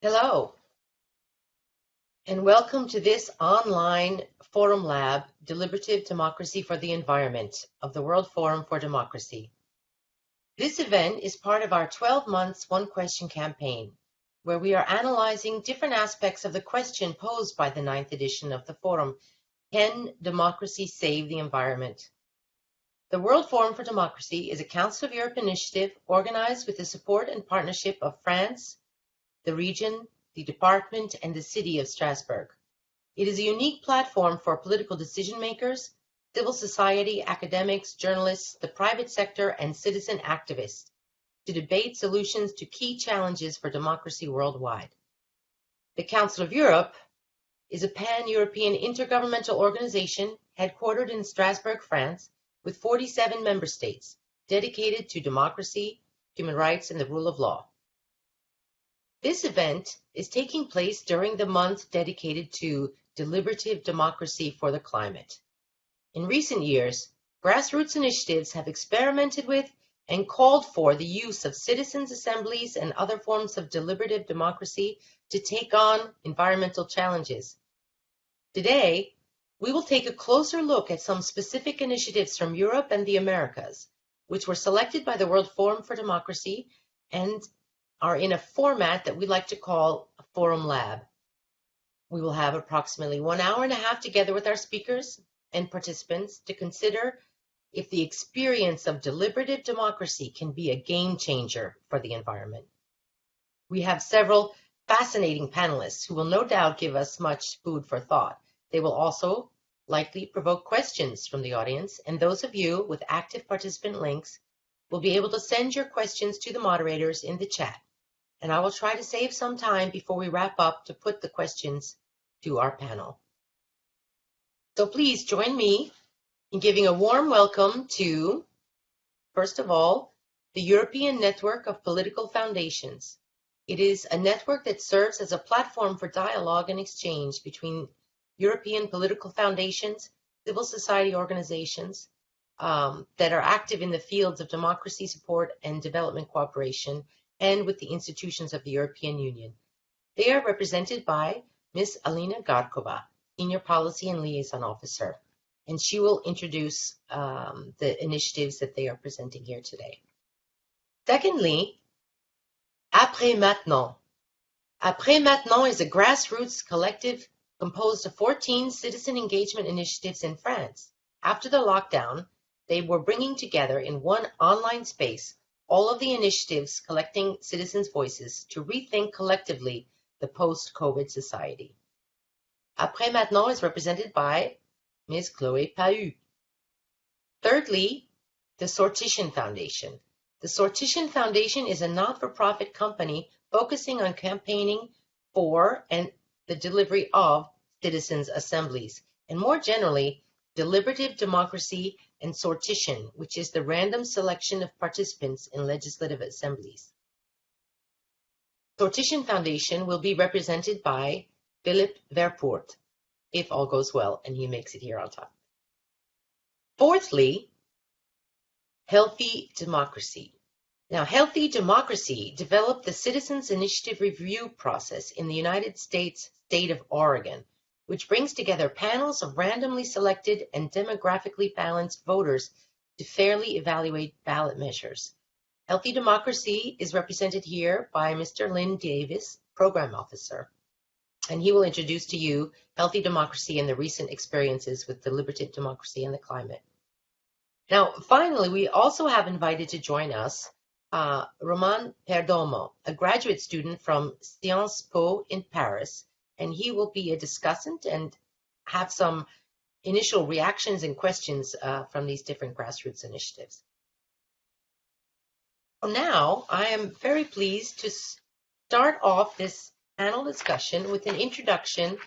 Hello, and welcome to this online Forum Lab, Deliberative Democracy for the Environment of the World Forum for Democracy. This event is part of our 12 months One Question campaign, where we are analyzing different aspects of the question posed by the 9th edition of the Forum, Can Democracy Save the Environment? The World Forum for Democracy is a Council of Europe initiative organized with the support and partnership of France, the region, the department, and the city of Strasbourg. It is a unique platform for political decision makers, civil society, academics, journalists, the private sector, and citizen activists to debate solutions to key challenges for democracy worldwide. The Council of Europe is a pan-European intergovernmental organization headquartered in Strasbourg, France, with 47 member states dedicated to democracy, human rights, and the rule of law. This event is taking place during the month dedicated to deliberative democracy for the climate. In recent years, grassroots initiatives have experimented with and called for the use of citizens' assemblies and other forms of deliberative democracy to take on environmental challenges. Today, we will take a closer look at some specific initiatives from Europe and the Americas, which were selected by the World Forum for Democracy and are in a format that we like to call a Forum Lab. We will have approximately 1 hour and a half together with our speakers and participants to consider if the experience of deliberative democracy can be a game changer for the environment. We have several fascinating panelists who will no doubt give us much food for thought. They will also likely provoke questions from the audience, and those of you with active participant links will be able to send your questions to the moderators in the chat. And I will try to save some time before we wrap up to put the questions to our panel. So please join me in giving a warm welcome to, first of all, the European Network of Political Foundations. It is a network that serves as a platform for dialogue and exchange between European political foundations, civil society organizations that are active in the fields of democracy support and development cooperation, and with the institutions of the European Union. They are represented by Ms. Alina Garkova, Senior Policy and Liaison Officer, and she will introduce the initiatives that they are presenting here today. Secondly, Après Maintenant. Après Maintenant is a grassroots collective composed of 14 citizen engagement initiatives in France. After the lockdown, they were bringing together in one online space all of the initiatives collecting citizens' voices to rethink collectively the post-COVID society. Après Maintenant is represented by Ms. Chloé Pahu. Thirdly, the Sortition Foundation. The Sortition Foundation is a not-for-profit company focusing on campaigning for and the delivery of citizens' assemblies, and more generally, deliberative democracy and sortition, which is the random selection of participants in legislative assemblies. Sortition Foundation will be represented by Philip Verpoort, if all goes well and he makes it here on time. Fourthly, Healthy Democracy. Now, Healthy Democracy developed the Citizens Initiative Review process in the United States state of Oregon, which brings together panels of randomly selected and demographically balanced voters to fairly evaluate ballot measures. Healthy Democracy is represented here by Mr. Lynn Davis, Program Officer, and he will introduce to you Healthy Democracy and the recent experiences with deliberative democracy and the climate. Now, finally, we also have invited to join us Roman Perdomo, a graduate student from Sciences Po in Paris, and he will be a discussant and have some initial reactions and questions from these different grassroots initiatives. Now, I am very pleased to start off this panel discussion with an introduction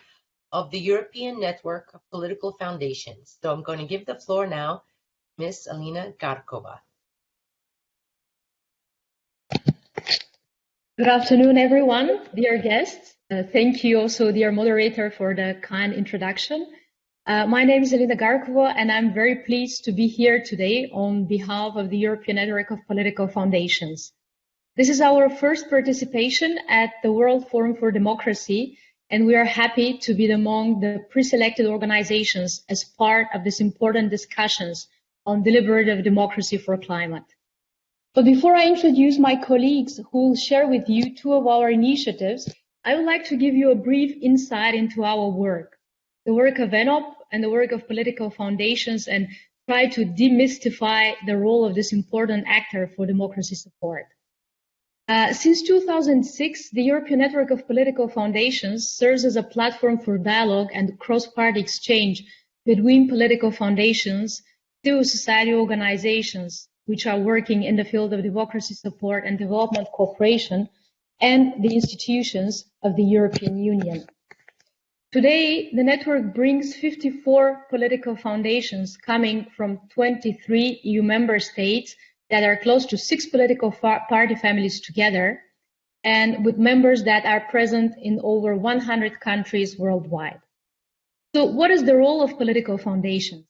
of the European Network of Political Foundations. So I'm going to give the floor now, Ms. Alina Garkova. Good afternoon, everyone, dear guests. Thank you also, dear moderator, for the kind introduction. My name is Alina Garkova, and I'm very pleased to be here today on behalf of the European Network of Political Foundations. This is our first participation at the World Forum for Democracy, and we are happy to be among the pre-selected organizations as part of these important discussions on deliberative democracy for climate. But before I introduce my colleagues who will share with you two of our initiatives, I would like to give you a brief insight into our work, the work of ENOP and the work of political foundations, and try to demystify the role of this important actor for democracy support. Since 2006, the European Network of Political Foundations serves as a platform for dialogue and cross-party exchange between political foundations, civil society organizations, which are working in the field of democracy support and development cooperation, and the institutions of the European Union. Today, the network brings 54 political foundations coming from 23 EU member states that are close to 6 political party families together, and with members that are present in over 100 countries worldwide. So what is the role of political foundations?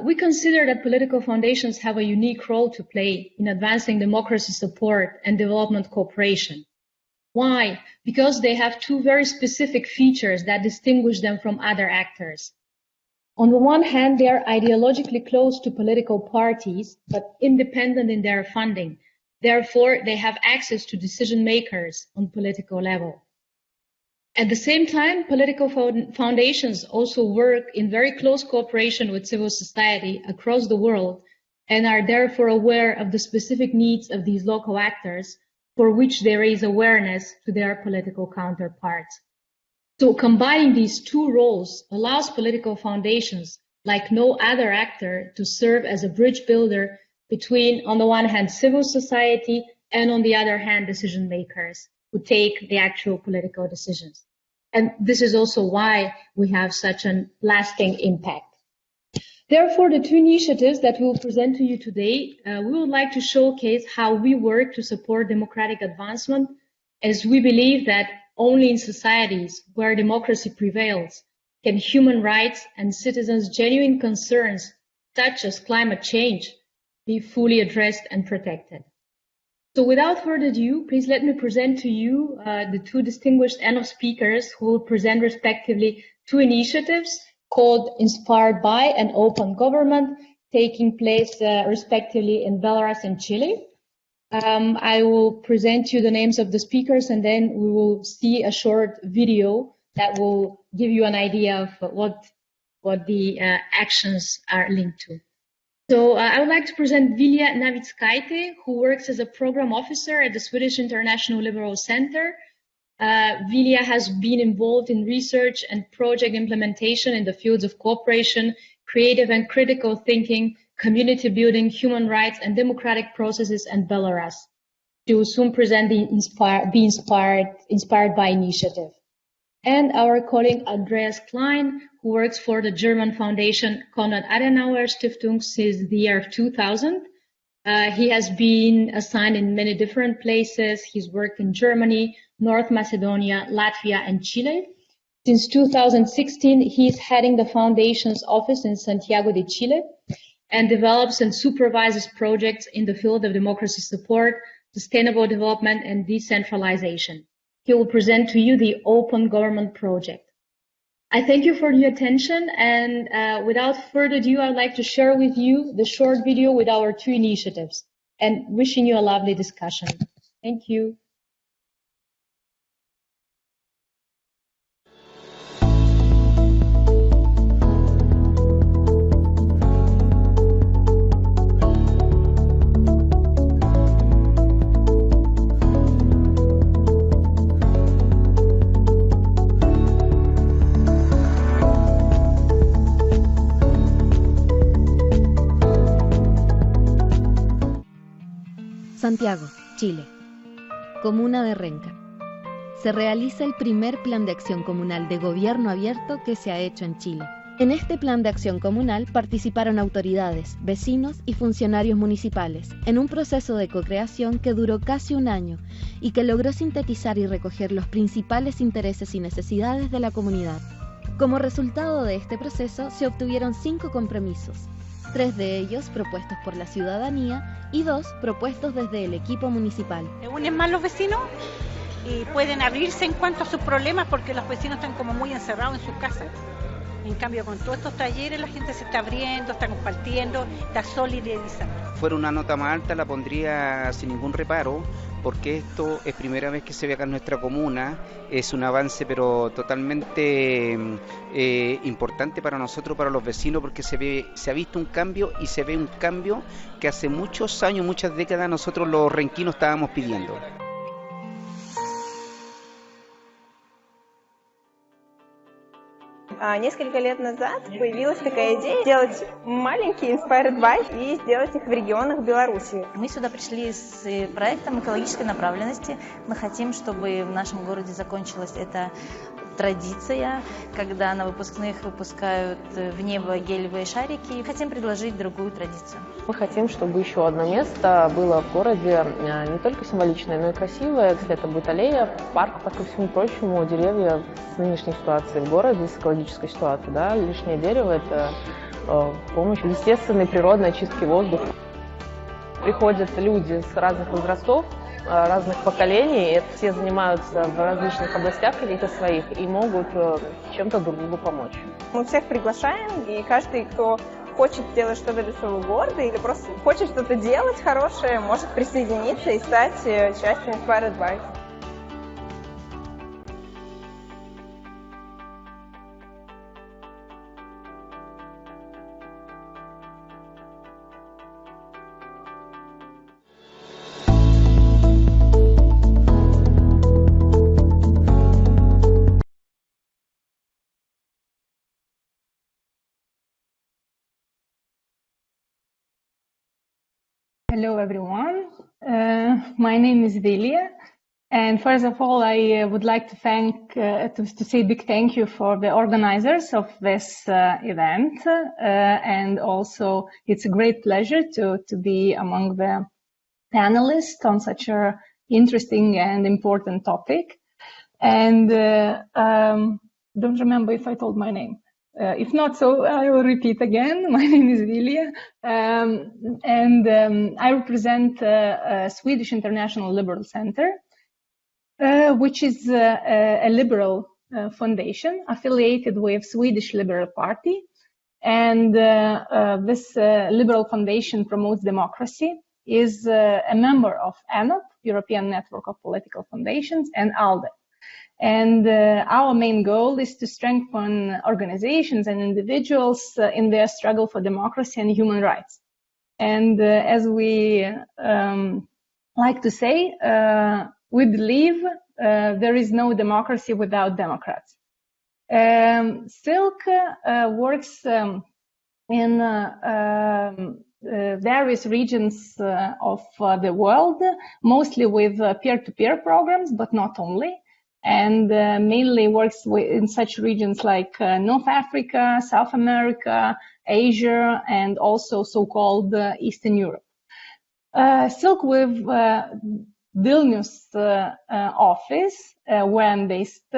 We consider that political foundations have a unique role to play in advancing democracy support and development cooperation. Why? Because they have two very specific features that distinguish them from other actors. On the one hand, they are ideologically close to political parties, but independent in their funding. Therefore, they have access to decision makers on political level. At the same time, political foundations also work in very close cooperation with civil society across the world and are therefore aware of the specific needs of these local actors, for which they raise awareness to their political counterparts. So combining these two roles allows political foundations, like no other actor, to serve as a bridge builder between, on the one hand, civil society, and on the other hand, decision makers who take the actual political decisions. And this is also why we have such a lasting impact. Therefore, the two initiatives that we will present to you today, we would like to showcase how we work to support democratic advancement, as we believe that only in societies where democracy prevails can human rights and citizens' genuine concerns, such as climate change, be fully addressed and protected. So without further ado, please let me present to you the two distinguished ENOP speakers who will present respectively two initiatives called Inspired by and Open Government, taking place respectively in Belarus and Chile. I will present you the names of the speakers, and then we will see a short video that will give you an idea of what the actions are linked to. So I would like to present Vilja Navitskaite, who works as a program officer at the Swedish International Liberal Center. Vilja has been involved in research and project implementation in the fields of cooperation, creative and critical thinking, community building, human rights, and democratic processes in Belarus. She will soon present the Inspired by initiative. And our colleague Andreas Klein, who works for the German foundation Konrad Adenauer Stiftung since the year 2000. He has been assigned in many different places. He's worked in Germany, North Macedonia, Latvia, and Chile. Since 2016, he's heading the foundation's office in Santiago de Chile and develops and supervises projects in the field of democracy support, sustainable development, and decentralization. He will present to you the Open Government Project. I thank you for your attention, and without further ado, I'd like to share with you the short video with our two initiatives, and wishing you a lovely discussion. Thank you. Santiago, Chile. Comuna de Renca. Se realiza el primer plan de acción comunal de gobierno abierto que se ha hecho en Chile. En este plan de acción comunal participaron autoridades, vecinos y funcionarios municipales en un proceso de co-creación que duró casi un año y que logró sintetizar y recoger los principales intereses y necesidades de la comunidad. Como resultado de este proceso se obtuvieron 5 compromisos, 3 de ellos propuestos por la ciudadanía y 2 propuestos desde el equipo municipal. Se unen más los vecinos y pueden abrirse en cuanto a sus problemas porque los vecinos están como muy encerrados en sus casas. En cambio, con todos estos talleres la gente se está abriendo, está compartiendo, está solidarizando. Fuera una nota más alta la pondría sin ningún reparo, porque esto es primera vez que se ve acá en nuestra comuna, es un avance pero totalmente importante para nosotros, para los vecinos, porque se ha visto un cambio y se ve un cambio que hace muchos años, muchas décadas nosotros los renquinos estábamos pidiendo. Несколько лет назад появилась такая идея сделать маленькие Inspired by и сделать их в регионах Беларуси. Мы сюда пришли с проектом экологической направленности. Мы хотим, чтобы в нашем городе закончилась эта традиция, когда на выпускных выпускают в небо гелевые шарики. Хотим предложить другую традицию. Мы хотим, чтобы еще одно место было в городе не только символичное, но и красивое. Если это будет аллея, парк, ко всему прочему, деревья с нынешней ситуацией в городе, с экологической ситуацией. Да? Лишнее дерево – это помощь естественной, природной очистки воздуха. Приходят люди с разных возрастов, разных поколений, все занимаются в различных областях каких-то своих и могут чем-то друг другу помочь. Мы всех приглашаем, и каждый, кто хочет сделать что-то для своего города или просто хочет что-то делать хорошее, может присоединиться и стать частью Inspired by. Hello everyone, my name is Vilja, and first of all I would like to say a big thank you for the organizers of this event, and also it's a great pleasure to be among the panelists on such an interesting and important topic. And don't remember if I told my name. If not, so I will repeat again. My name is Vilja, and I represent Swedish International Liberal Center, which is a liberal foundation affiliated with Swedish Liberal Party. And this liberal foundation promotes democracy, is a member of ANOP, European Network of Political Foundations, and ALDE. And our main goal is to strengthen organizations and individuals in their struggle for democracy and human rights. And as we like to say, we believe there is no democracy without Democrats. SILC works in various regions of the world, mostly with peer-to-peer programs, but not only. And mainly works in such regions like North Africa, South America, Asia, and also so-called Eastern Europe. SILC with Vilnius office, where I'm based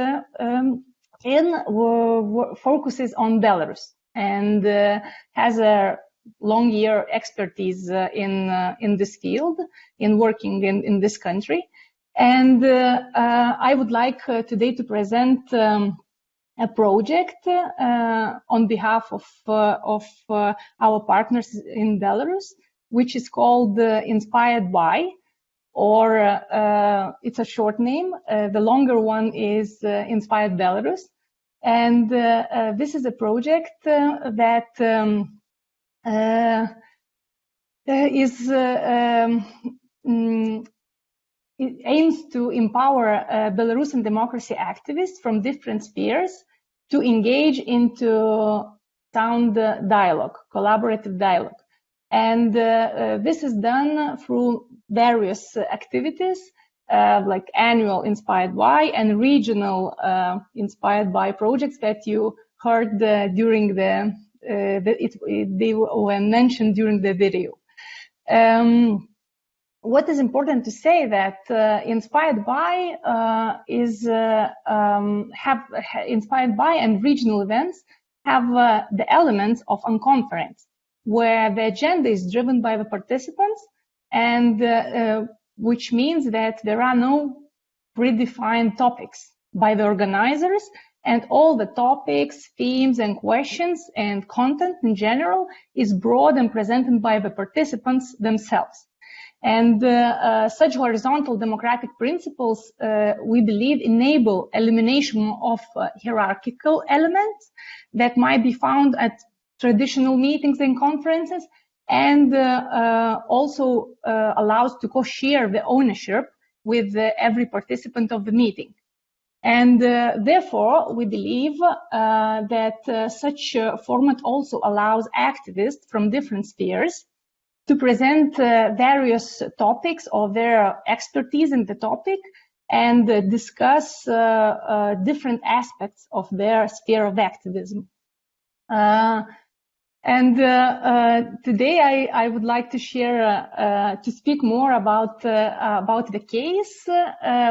focuses on Belarus and has a long year expertise in this field, in working in this country. And I would like today to present a project on behalf of our partners in Belarus, which is called Inspired By, or it's a short name. The longer one is Inspired Belarus. And this is a project that it aims to empower Belarusian democracy activists from different spheres to engage into sound dialogue, collaborative dialogue. And this is done through various activities, like annual Inspired By and regional Inspired By projects that you heard during they were mentioned during the video. What is important to say that Inspired By Inspired By and regional events have the elements of unconference. where the agenda is driven by the participants, and which means that there are no predefined topics by the organizers, and all the topics, themes, and questions and content in general is brought and presented by the participants themselves. And such horizontal democratic principles, we believe, enable elimination of hierarchical elements that might be found at traditional meetings and conferences, and also allows to co-share the ownership with every participant of the meeting. And therefore, we believe that such a format also allows activists from different spheres to present various topics or their expertise in the topic and discuss different aspects of their sphere of activism. Today I would like to share, to speak more about the case,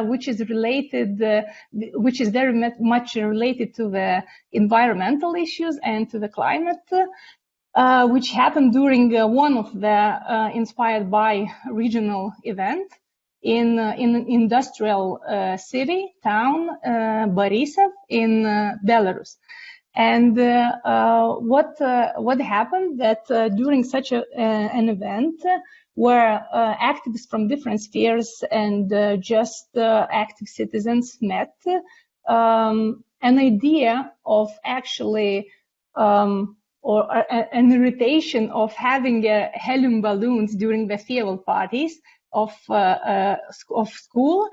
which is related, which is very much related to the environmental issues and to the climate, which happened during one of the inspired by regional event in industrial city town Borisov in Belarus. And what happened that during such an event where activists from different spheres and just active citizens met, an idea of actually or an irritation of having helium balloons during the farewell parties of schools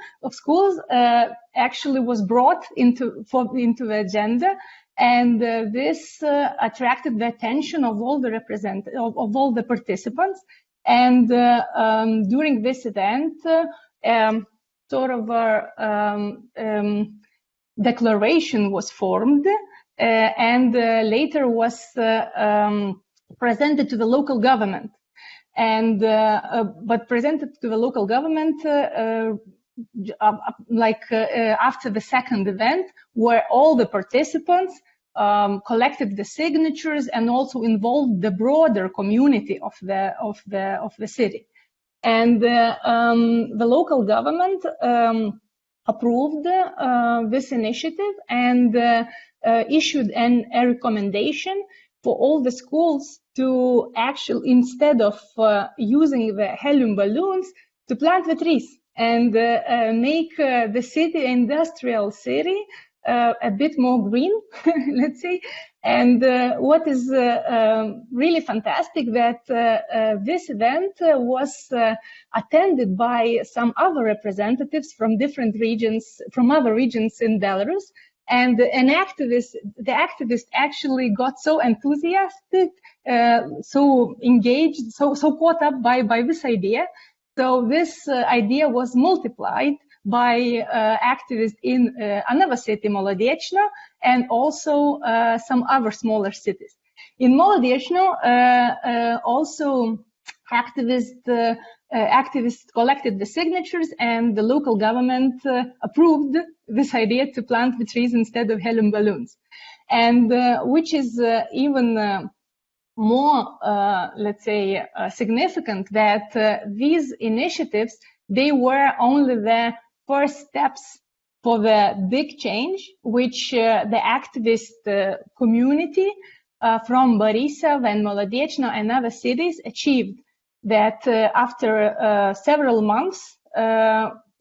actually was brought into the agenda. And this attracted the attention of all the of all the participants. And during this event, sort of a declaration was formed, and later was presented to the local government. And but presented to the local government after the second event, where all the participants collected the signatures and also involved the broader community of the city. And the local government approved this initiative and issued a recommendation for all the schools to actually, instead of using the helium balloons, to plant the trees and make the city, industrial city, a bit more green, let's say. And what is really fantastic that this event was attended by some other representatives from different regions, from other regions in Belarus. And the activist actually got so enthusiastic, so engaged, so caught up by this idea. So this idea was multiplied by activists in another city, Molodechno, and also some other smaller cities. In Molodechno, also activists collected the signatures, and the local government approved this idea to plant the trees instead of helium balloons. And which is even more, let's say, significant, that these initiatives, they were only the first steps for the big change, which the activist community from Borisov and Molodechno and other cities achieved. That after several months,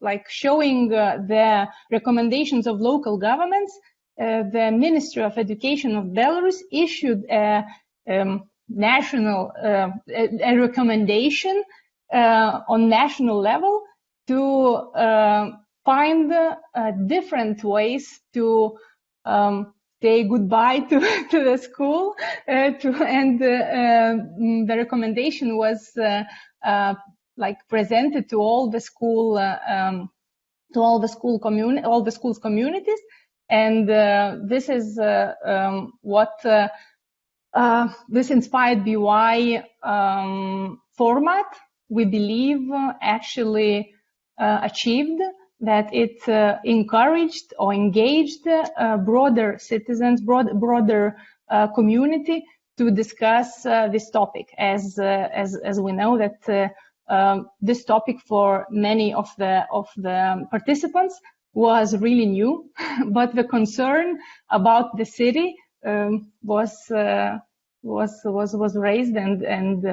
like showing the recommendations of local governments, the Ministry of Education of Belarus issued a national a recommendation on national level to find different ways to say goodbye to the school, and the recommendation was like presented to all the school schools communities, and this is what this inspired BY format, we believe, actually achieved, that it encouraged or engaged broader citizens, broader community to discuss this topic, as we know that this topic for many of the participants was really new, but the concern about the city was raised, and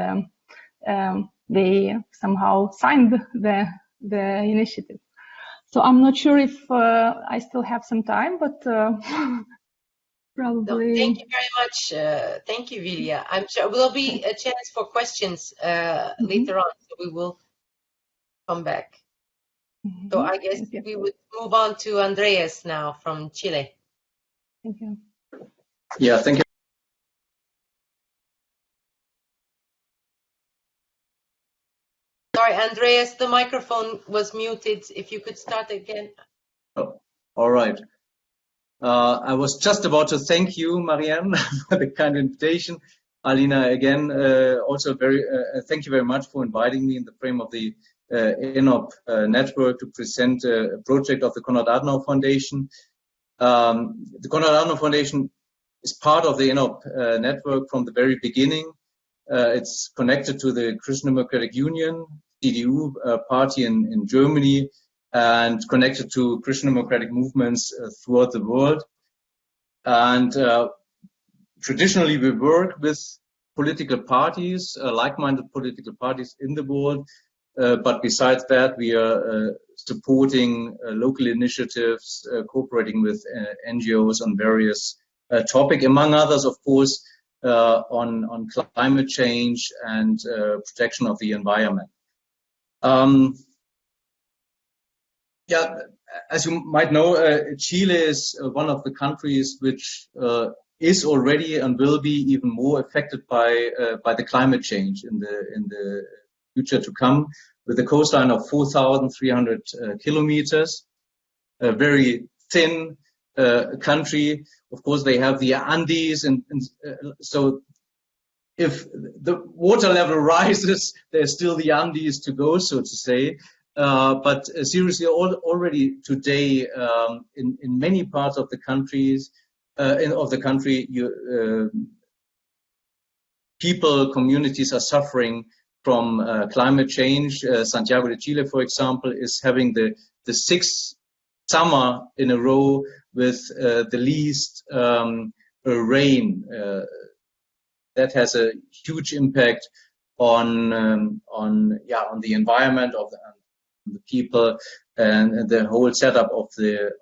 they somehow signed the initiative. So I'm not sure if I still have some time, but probably. No, thank you very much. Thank you, Vilja. I'm sure there'll be a chance for questions later on, so we will come back. So I guess we would move on to Andreas now from Chile. Thank you. Yeah, thank you. Sorry, Andreas, the microphone was muted. If you could start again. Oh, all right. I was just about to thank you, Marianne, for the kind invitation. Alina, again, also thank you very much for inviting me in the frame of the ENOP network to present a project of the Konrad Adenauer Foundation. The Konrad Adenauer Foundation is part of the ENOP network from the very beginning. It's connected to the Christian Democratic Union, CDU party in Germany, and connected to Christian democratic movements throughout the world. And traditionally, we work with political parties, like-minded political parties in the world. But besides that, we are supporting local initiatives, cooperating with NGOs on various topics, among others, of course, on climate change and protection of the environment. Yeah, as you might know, Chile is one of the countries which is already and will be even more affected by the climate change in the future to come, with a coastline of 4,300 kilometers, a very thin country. Of course, they have the Andes, and so if the water level rises, there's still the Andes to go, so to say. But seriously, already today, in many parts of the countries, communities are suffering from climate change. Santiago de Chile, for example, is having the sixth summer in a row with the least rain. That has a huge impact on the environment of the people and the whole setup of the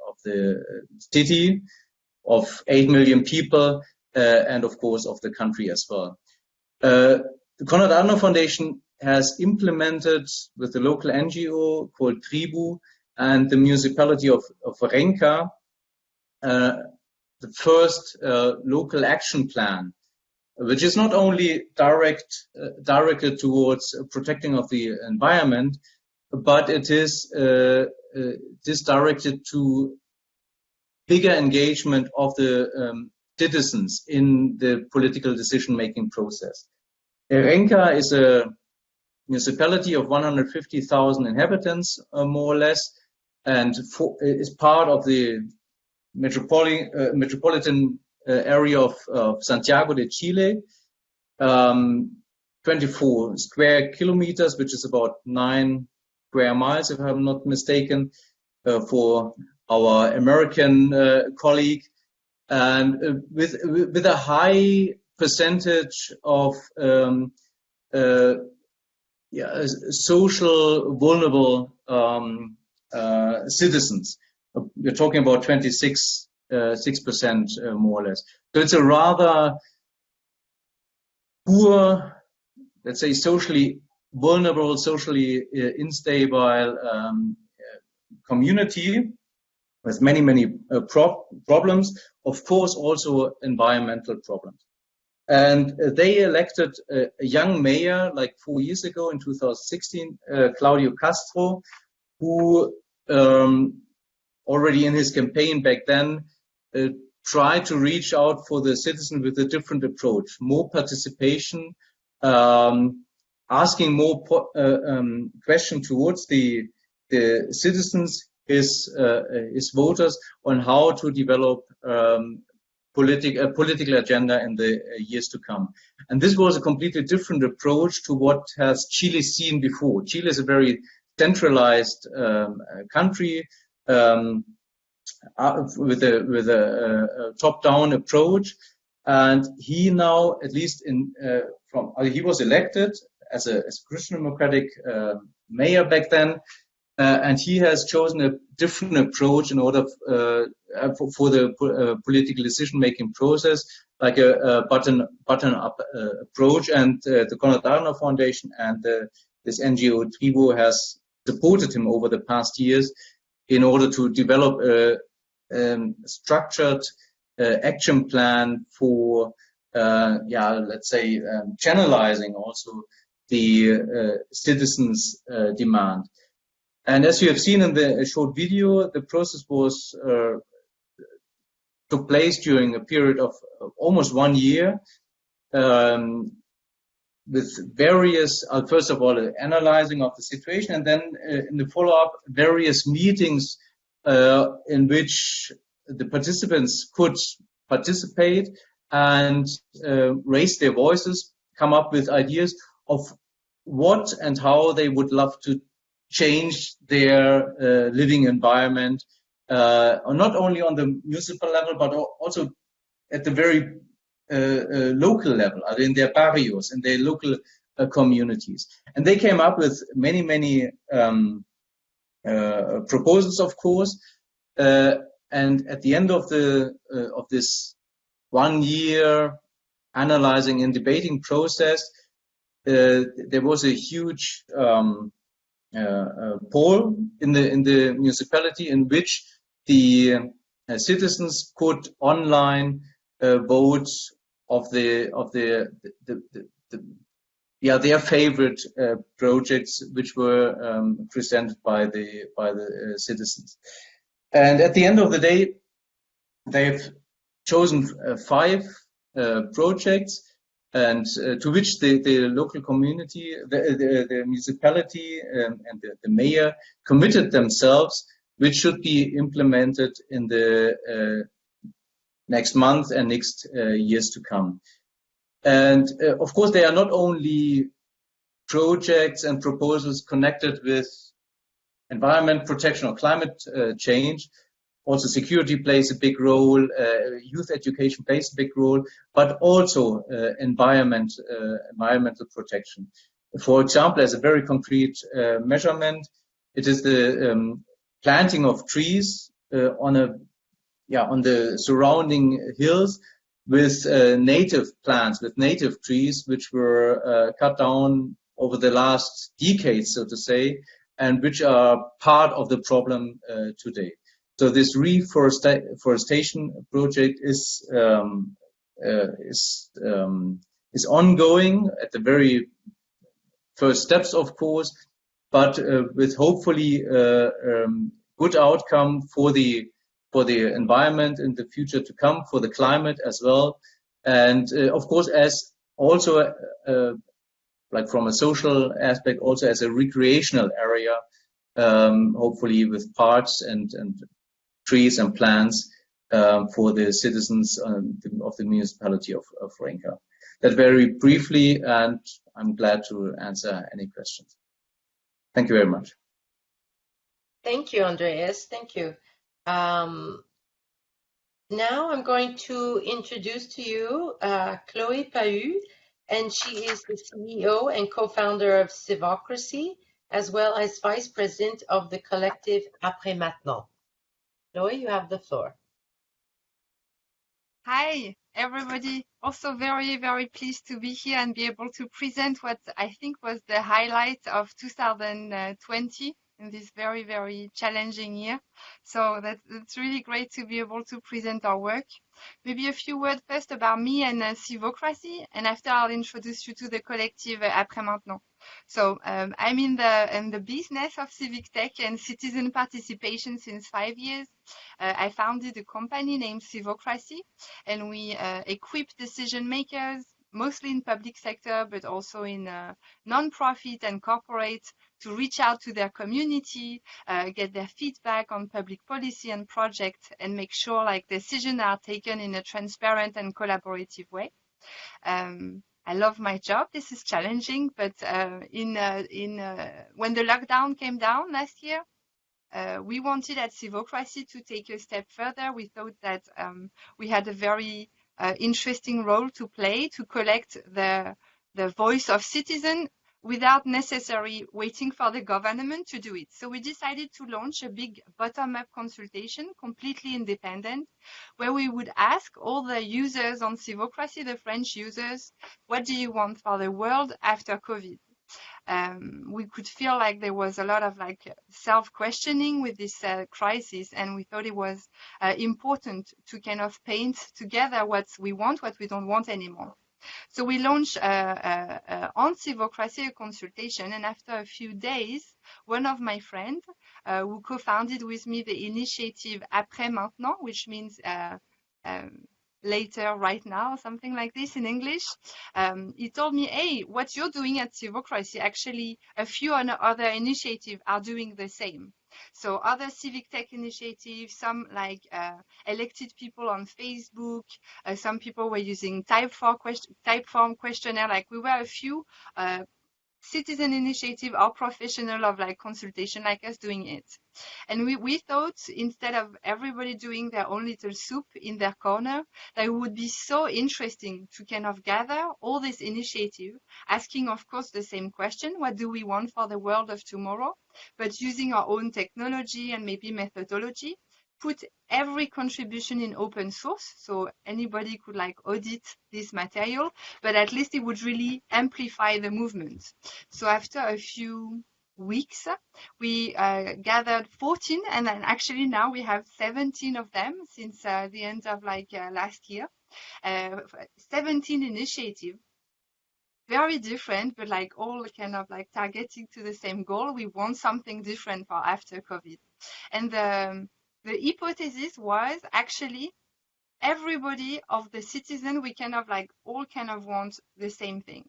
city of 8 million people, and of course of the country as well. The Konrad Adenauer Foundation has implemented with the local NGO called Tribu and the municipality of Renca the first local action plan, which is not only directed towards protecting of the environment, but it is directed to bigger engagement of the citizens in the political decision-making process. Renca is a municipality of 150,000 inhabitants, more or less, and is part of the metropolitan area of Santiago de Chile, 24 square kilometers, which is about 9 square miles, if I'm not mistaken, for our American colleague, and with a high percentage of social vulnerable citizens. We're talking about 6% more or less. So it's a rather poor, let's say, socially vulnerable, socially unstable community with many problems, of course also environmental problems. And they elected a young mayor like 4 years ago in 2016, Claudio Castro, who already in his campaign back then tried to reach out for the citizen with a different approach, more participation, asking more questions towards the citizens, his voters, on how to develop political agenda in the years to come. And this was a completely different approach to what has Chile seen before. Chile is a very centralized country with a top-down approach. And he now, at least he was elected as a Christian Democratic mayor back then, and he has chosen a different approach in order for the political decision-making process, like a button-up approach. And the Konrad Foundation and this NGO Tribo has supported him over the past years in order to develop a structured action plan for, let's say, channelizing also the citizens' demand. And as you have seen in the short video, the process took place during a period of almost 1 year, with various, first of all, analyzing of the situation, and then in the follow-up, various meetings in which the participants could participate and raise their voices, come up with ideas of what and how they would love to change their living environment, not only on the municipal level, but also at the very local level, in their barrios, in their local communities. And they came up with many proposals, of course. And at the end of this 1 year analyzing and debating process, there was a huge poll in the municipality in which the citizens could online vote of their favorite projects which were presented by the citizens. And at the end of the day, they've chosen 5 projects, and to which the local community, the municipality, and the mayor committed themselves, which should be implemented in the next month and next years to come. And of course, they are not only projects and proposals connected with environment protection or climate change. Also, security plays a big role, youth education plays a big role, but also environmental protection. For example, as a very concrete measurement, it is the planting of trees on the surrounding hills with native plants, with native trees, which were cut down over the last decades, so to say, and which are part of the problem today. So this reforestation project is ongoing at the very first steps, of course, but with hopefully good outcome for the environment in the future to come, for the climate as well, and of course, as also like from a social aspect, also as a recreational area, hopefully with parks and trees and plants for the citizens of the municipality of Renka. That very briefly, and I'm glad to answer any questions. Thank you very much. Thank you, Andreas. Thank you. Now I'm going to introduce to you Chloe Pahud, and she is the CEO and co-founder of Civocracy, as well as vice president of the collective Après Maintenant. Chloe, you have the floor. Hi, everybody. Also very, very pleased to be here and be able to present what I think was the highlight of 2020 in this very, very challenging year. So that's really great to be able to present our work. Maybe a few words first about me and Civocracy, and after I'll introduce you to the collective Après Maintenant. So I'm in the business of civic tech and citizen participation since 5 years. I founded a company named Civocracy, and we equip decision makers, mostly in public sector, but also in non-profit and corporate, to reach out to their community, get their feedback on public policy and projects, and make sure like decisions are taken in a transparent and collaborative way. I love my job. This is challenging, but when the lockdown came down last year, we wanted at Civocracy to take a step further. We thought that we had a very interesting role to play to collect the voice of citizens without necessarily waiting for the government to do it. So we decided to launch a big bottom-up consultation, completely independent, where we would ask all the users on Civocracy, the French users, what do you want for the world after COVID? We could feel like there was a lot of like self-questioning with this crisis, and we thought it was important to kind of paint together what we want, what we don't want anymore. So we launched on Civocracy a consultation, and after a few days, one of my friends who co-founded with me the initiative Après Maintenant, which means later, right now, something like this in English. He told me, hey, what you're doing at Civocracy, actually a few other initiatives are doing the same. So other civic tech initiatives, some like elected people on Facebook, some people were using Typeform questionnaire, like we were a few citizen initiative or professional of like consultation like us doing it. And we thought instead of everybody doing their own little soup in their corner, that it would be so interesting to kind of gather all this initiative, asking of course the same question, what do we want for the world of tomorrow, but using our own technology and maybe methodology, put every contribution in open source, so anybody could like audit this material, but at least it would really amplify the movement. So after a few weeks, we gathered 14, and then actually now we have 17 of them since the end of like last year. 17 initiatives, very different, but like all kind of like targeting to the same goal. We want something different for after COVID. And the hypothesis was actually everybody of the citizen, we kind of like all kind of want the same thing.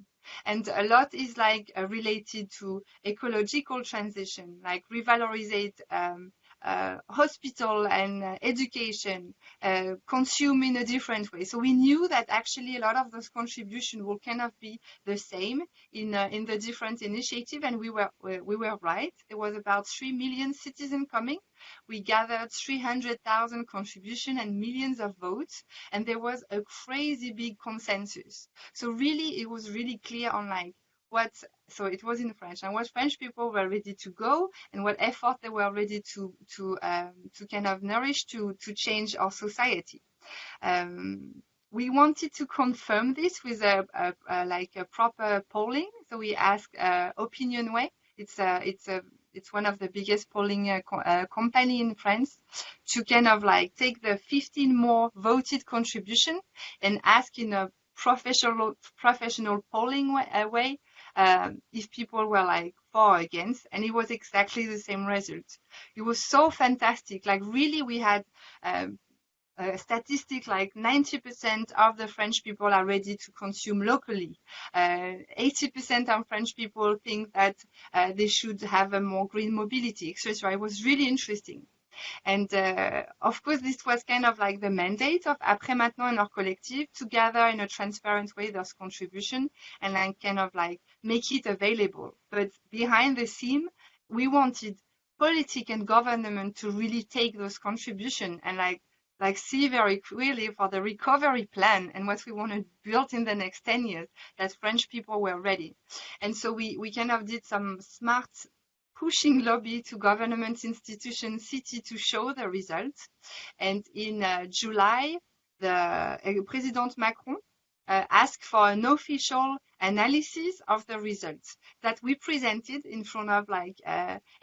And a lot is like related to ecological transition, like revalorizate hospital and education, consume in a different way. So we knew that actually a lot of those contributions will kind of be the same in the different initiative, and we were right. There was about 3 million citizens coming. We gathered 300,000 contributions and millions of votes, and there was a crazy big consensus. So really, it was really clear on like so it was in French, and what French people were ready to go, and what effort they were ready to kind of nourish to change our society. We wanted to confirm this with a proper polling. So we asked Opinionway. It's one of the biggest polling company in France, to kind of like take the 15 more voted contribution and ask in a professional polling way if people were like for or against, and it was exactly the same result. It was so fantastic. Like really, we had a statistic like 90% of the French people are ready to consume locally. 80% of French people think that they should have a more green mobility, etc. It was really interesting. And of course, this was kind of like the mandate of Après Maintenant and our collective, to gather in a transparent way those contributions and then kind of like make it available. But behind the scene, we wanted politics and government to really take those contributions and like see very clearly for the recovery plan and what we want to build in the next 10 years, that French people were ready. And so we kind of did some smart pushing lobby to government institutions, city, to show the results. And in July, the President Macron asked for an official analysis of the results that we presented in front of like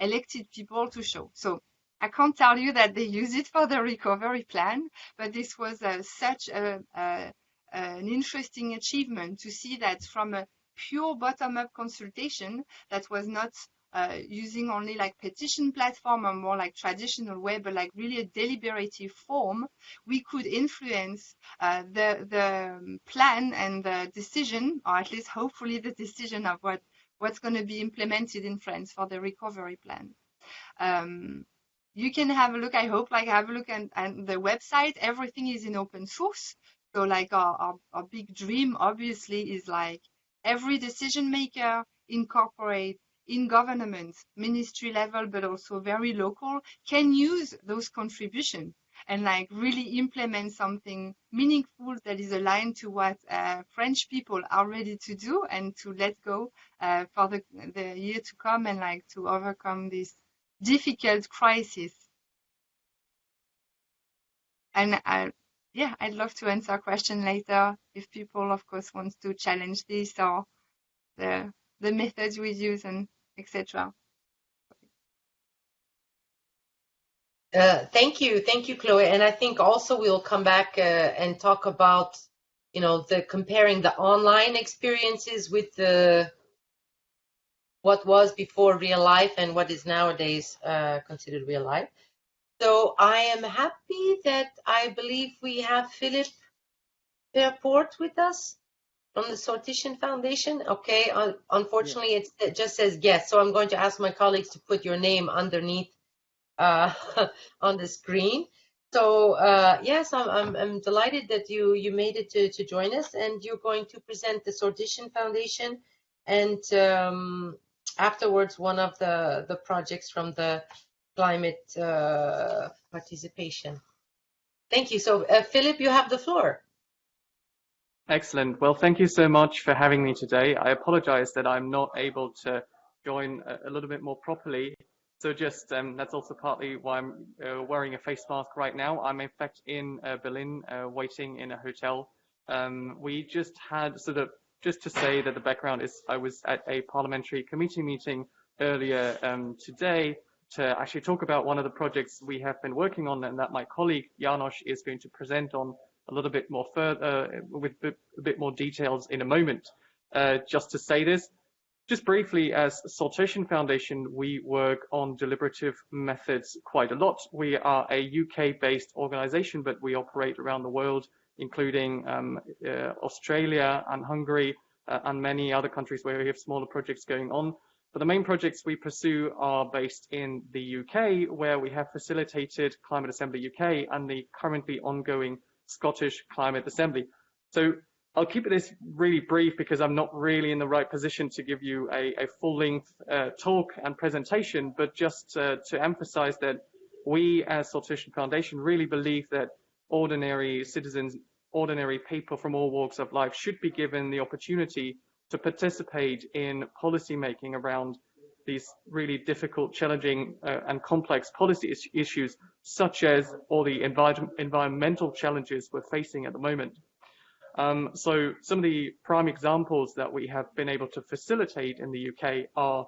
elected people to show. So I can't tell you that they use it for the recovery plan, but this was such an interesting achievement to see that from a pure bottom-up consultation that was not using only like petition platform or more like traditional way, but like really a deliberative form, we could influence the plan and the decision, or at least hopefully the decision of what what's going to be implemented in France for the recovery plan. You can have a look, I hope, have a look at the website. Everything is in open source. So like our big dream, obviously, is like every decision maker incorporate in government, ministry level, but also very local, can use those contributions and like really implement something meaningful that is aligned to what French people are ready to do and to let go for the year to come and like to overcome this difficult crisis. And I'd love to answer a question later if people, of course, want to challenge this or the methods we use and etc. Thank you, Chloe. And I think also we'll come back and talk about, the comparing the online experiences with what was before real life and what is nowadays considered real life. So I am happy that I believe we have Philippe Verpoort with us from the Sortition Foundation. Okay, unfortunately, it just says guest, so I'm going to ask my colleagues to put your name underneath on the screen. So yes, I'm delighted that you made it to join us, and you're going to present the Sortition Foundation and afterwards one of the projects from the climate participation. Thank you. So Philippe, you have the floor. Excellent. Well, thank you so much for having me today. I apologize that I'm not able to join a little bit more properly. So just that's also partly why I'm wearing a face mask right now. I'm in fact in Berlin, waiting in a hotel. We just had just to say that the background is I was at a parliamentary committee meeting earlier today to actually talk about one of the projects we have been working on and that my colleague Janos is going to present on a little bit more further with a bit more details in a moment. Just to say this, just briefly, as Sortition Foundation, we work on deliberative methods quite a lot. We are a UK-based organization, but we operate around the world, including Australia and Hungary and many other countries where we have smaller projects going on. But the main projects we pursue are based in the UK, where we have facilitated Climate Assembly UK and the currently ongoing Scottish Climate Assembly. So I'll keep this really brief because I'm not really in the right position to give you a full-length talk and presentation, but just to emphasize that we as Sortition Foundation really believe that ordinary citizens, ordinary people from all walks of life should be given the opportunity to participate in policy making around these really difficult, challenging and complex policy issues, such as all the environmental challenges we're facing at the moment. So some of the prime examples that we have been able to facilitate in the UK are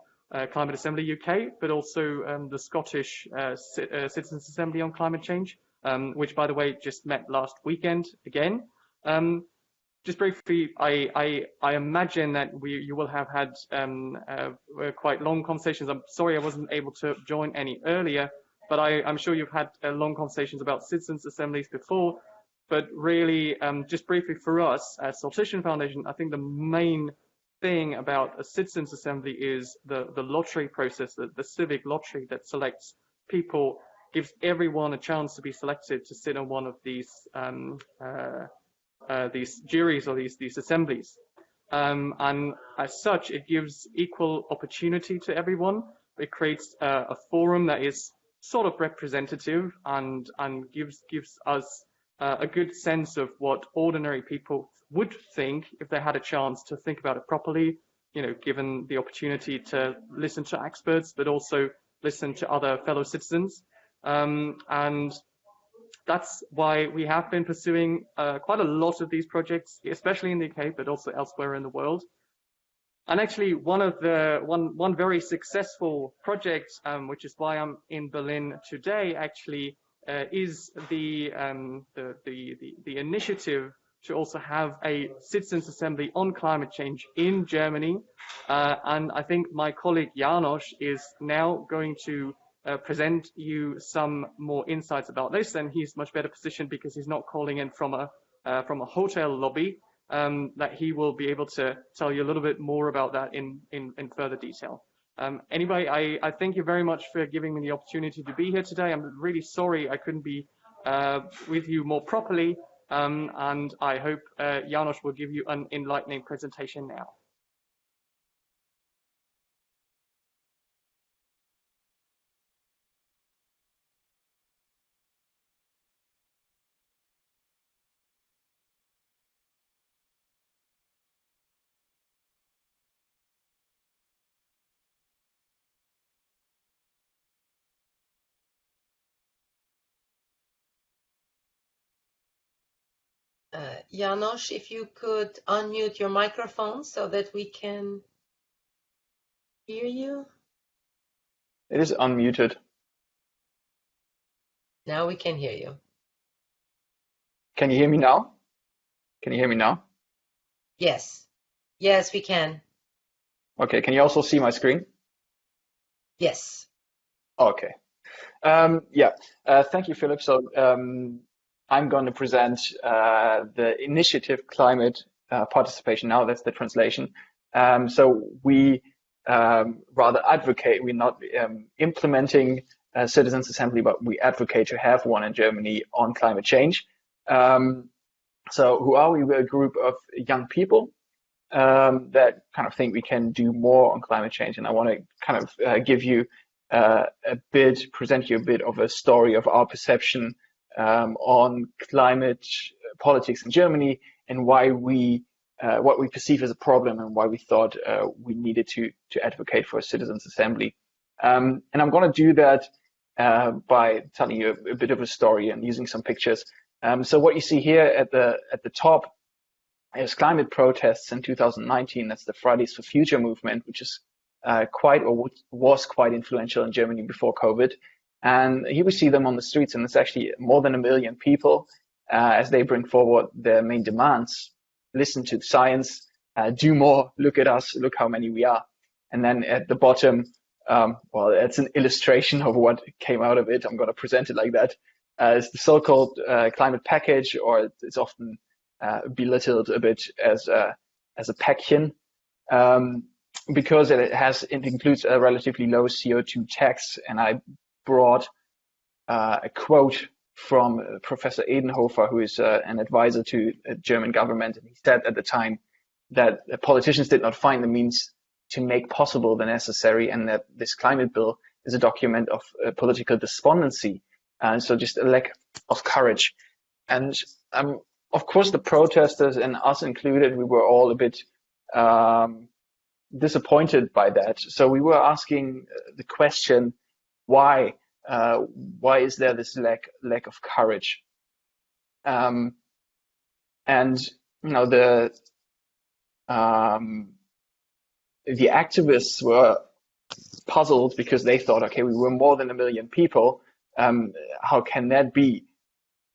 Climate Assembly UK, but also the Scottish Citizens Assembly on Climate Change, which, by the way, just met last weekend again. Just briefly, I imagine that you will have had quite long conversations. I'm sorry I wasn't able to join any earlier, but I'm sure you've had long conversations about citizens' assemblies before. But really, just briefly for us as Sortition Foundation, I think the main thing about a citizens' assembly is the lottery process, the civic lottery that selects people, gives everyone a chance to be selected to sit on one of these juries or these assemblies. And as such, it gives equal opportunity to everyone. It creates a forum that is sort of representative and gives us a good sense of what ordinary people would think if they had a chance to think about it properly, given the opportunity to listen to experts, but also listen to other fellow citizens. And that's why we have been pursuing quite a lot of these projects, especially in the UK, but also elsewhere in the world. And actually, one very successful project, which is why I'm in Berlin today, actually is the initiative to also have a citizens' assembly on climate change in Germany. And I think my colleague Janos is now going to present you some more insights about this, and he's much better positioned because he's not calling in from a hotel lobby, that he will be able to tell you a little bit more about that in further detail. Anyway, I thank you very much for giving me the opportunity to be here today. I'm really sorry I couldn't be with you more properly, and I hope Janos will give you an enlightening presentation now. Janos, if you could unmute your microphone so that we can hear you. It is unmuted. Now we can hear you. Can you hear me now? Can you hear me now? Yes. Yes, we can. Okay, can you also see my screen? Yes. Okay. Thank you, Philip. So I'm going to present the initiative Climate Participation Now. That's the translation. So we rather advocate, we're not implementing a citizens assembly, but we advocate to have one in Germany on climate change. So who are we? We're a group of young people that kind of think we can do more on climate change. And I want to kind of give you present you a bit of a story of our perception on climate politics in Germany and why what we perceive as a problem and why we thought we needed to advocate for a citizens assembly. And I'm going to do that by telling you a bit of a story and using some pictures. So what you see here at the top is climate protests in 2019. That's the Fridays for Future movement, which is was quite influential in Germany before COVID. And here we see them on the streets, and it's actually more than 1 million people as they bring forward their main demands. Listen to science, do more, look at us, look how many we are. And then at the bottom, well, it's an illustration of what came out of it. I'm going to present it like that. It's the so-called climate package, or it's often belittled a bit as a Päckchen, because it includes a relatively low CO2 tax. And I brought a quote from Professor Edenhofer, who is an advisor to a German government. And he said at the time that politicians did not find the means to make possible the necessary, and that this climate bill is a document of political despondency. And so just a lack of courage. And of course, the protesters, and us included, we were all a bit disappointed by that. So we were asking the question, why is there this lack of courage? And you know, the activists were puzzled because they thought, okay, we were more than 1 million people. How can that be?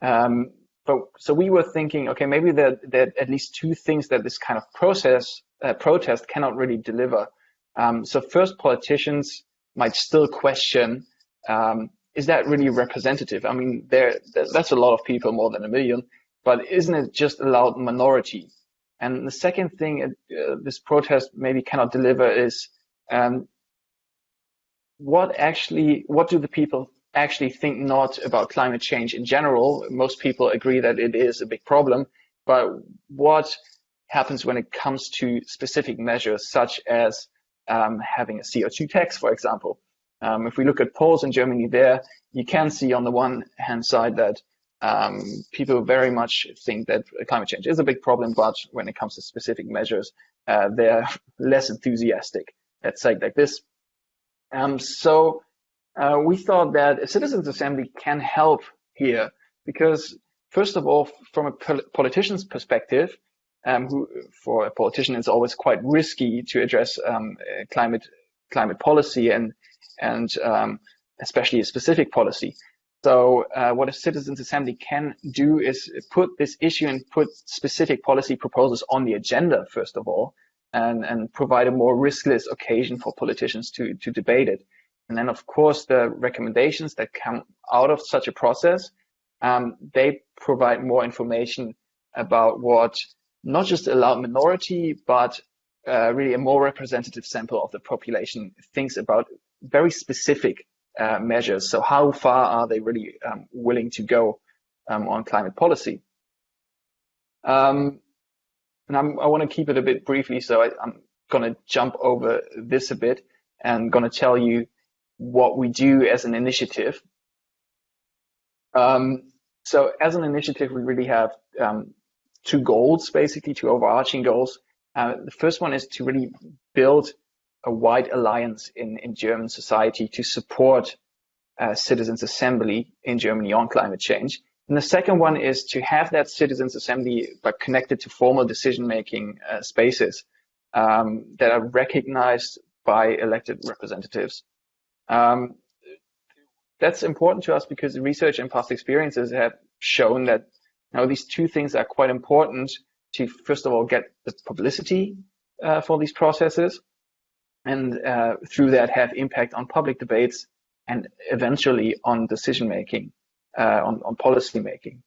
So we were thinking, okay, maybe there are at least two things that this kind of protest cannot really deliver. So first, politicians might still question, is that really representative? I mean, that's a lot of people, more than 1 million, but isn't it just a loud minority? And the second thing this protest maybe cannot deliver is, what do the people actually think not about climate change in general? Most people agree that it is a big problem, but what happens when it comes to specific measures, such as having a CO2 tax, for example? If we look at polls in Germany there, you can see on the one hand side that people very much think that climate change is a big problem, but when it comes to specific measures, they're less enthusiastic. Let's say it like this. So we thought that a citizens' assembly can help here, because first of all, from a politician's perspective, who for a politician it's always quite risky to address climate policy and especially a specific policy. So what a citizens' assembly can do is put this issue and put specific policy proposals on the agenda, first of all, and provide a more riskless occasion for politicians to debate it. And then, of course, the recommendations that come out of such a process, they provide more information about what not just a loud minority, but really a more representative sample of the population thinks about very specific measures. So how far are they really willing to go on climate policy? And I want to keep it a bit briefly, so I'm going to jump over this a bit and going to tell you what we do as an initiative. So as an initiative, we really have two goals, basically, two overarching goals. The first one is to really build a wide alliance in German society to support citizens' assembly in Germany on climate change. And the second one is to have that citizens' assembly but connected to formal decision-making spaces that are recognized by elected representatives. That's important to us because research and past experiences have shown that these two things are quite important to, first of all, get the publicity for these processes, and through that have impact on public debates and eventually on decision making, on policy making.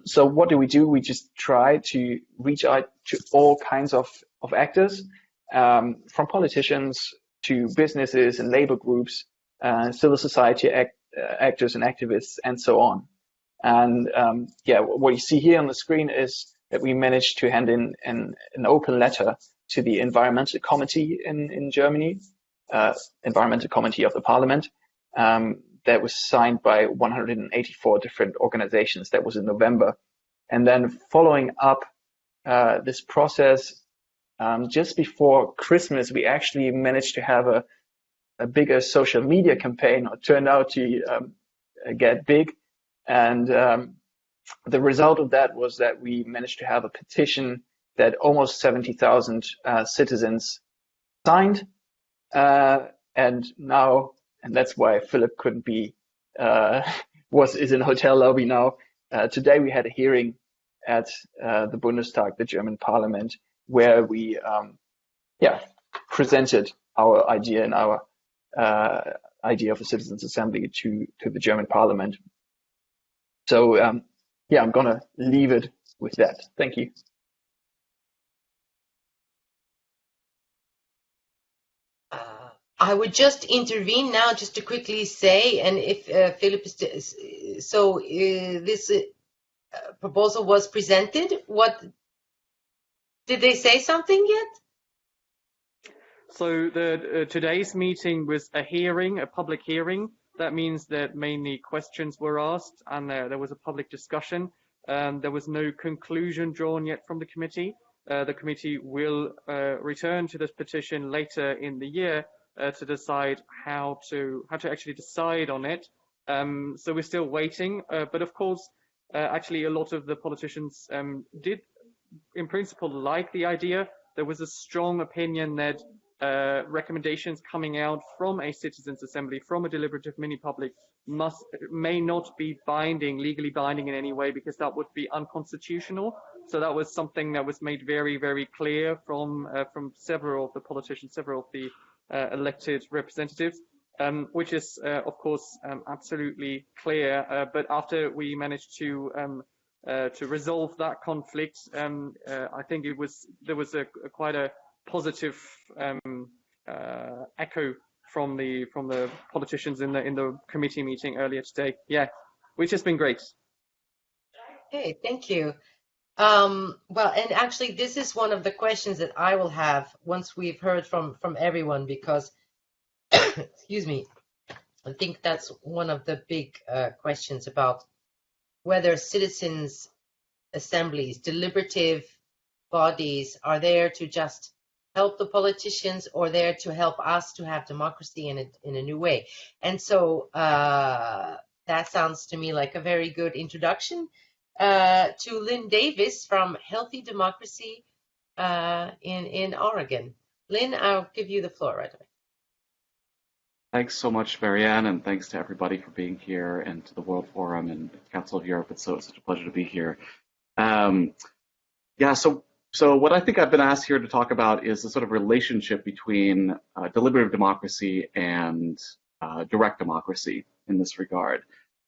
So what do? We just try to reach out to all kinds of actors, from politicians to businesses and labor groups, civil society actors and activists, and so on. And what you see here on the screen is that we managed to hand in an open letter to the Environmental Committee in Germany, Environmental Committee of the Parliament, that was signed by 184 different organizations. That was in November. And then following up this process, just before Christmas, we actually managed to have a bigger social media campaign, or turned out to get big. And the result of that was that we managed to have a petition that almost 70,000 citizens signed. And that's why Philip couldn't be, is in a hotel lobby now. Today we had a hearing at the Bundestag, the German parliament, where we presented our idea and our idea of a citizens' assembly to the German parliament. So I'm gonna leave it with that. Thank you. I would just intervene now, just to quickly say, and if Philip is this proposal was presented. What did they say something yet? So today's meeting was a hearing, a public hearing. That means that mainly questions were asked, and there was a public discussion. There was no conclusion drawn yet from the committee. The committee will return to this petition later in the year to decide how to actually decide on it. So we're still waiting, but of course, actually a lot of the politicians did, in principle, like the idea. There was a strong opinion that recommendations coming out from a citizens' assembly, from a deliberative mini-public, may not be legally binding in any way, because that would be unconstitutional. So that was something that was made very, very clear from several of the politicians, several of the elected representatives, which is, of course, absolutely clear. But after we managed to resolve that conflict, I think there was quite a positive echo from the politicians in the committee meeting earlier today. Yeah, which has been great. Okay, thank you. Well, and actually, this is one of the questions that I will have once we've heard from everyone, because, excuse me, I think that's one of the big questions about whether citizens' assemblies, deliberative bodies, are there to just help the politicians, or there to help us to have democracy in a new way. And so that sounds to me like a very good introduction to Lynn Davis from Healthy Democracy in Oregon. Lynn, I'll give you the floor right away. Thanks so much, Marianne, and thanks to everybody for being here, and to the World Forum and the Council of Europe. It's such a pleasure to be here. So what I think I've been asked here to talk about is the sort of relationship between deliberative democracy and direct democracy in this regard.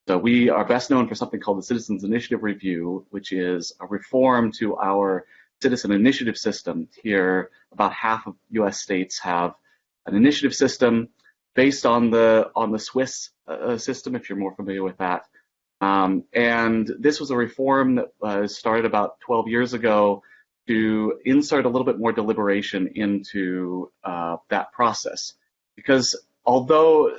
So we are best known for something called the Citizens Initiative Review, which is a reform to our citizen initiative system. Here, about half of US states have an initiative system based on the Swiss system, if you're more familiar with that. And this was a reform that started about 12 years ago to insert a little bit more deliberation into that process. Because although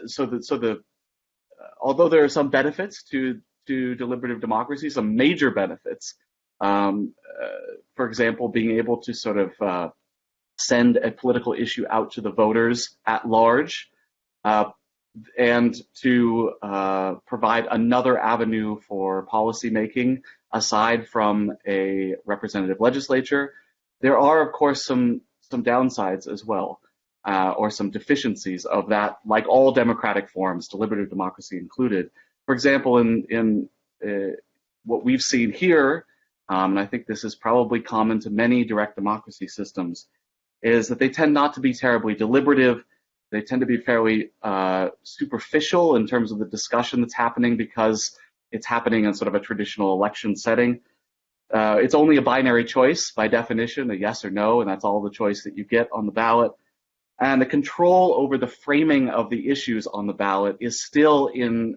there are some benefits to deliberative democracy, some major benefits, for example, being able to sort of send a political issue out to the voters at large, and to provide another avenue for policymaking aside from a representative legislature. There are, of course, some downsides as well, or some deficiencies of that, like all democratic forms, deliberative democracy included. For example, in what we've seen here, and I think this is probably common to many direct democracy systems, is that they tend not to be terribly deliberative. They tend to be fairly superficial in terms of the discussion that's happening, because it's happening in sort of a traditional election setting. It's only a binary choice by definition, a yes or no, and that's all the choice that you get on the ballot. And the control over the framing of the issues on the ballot is still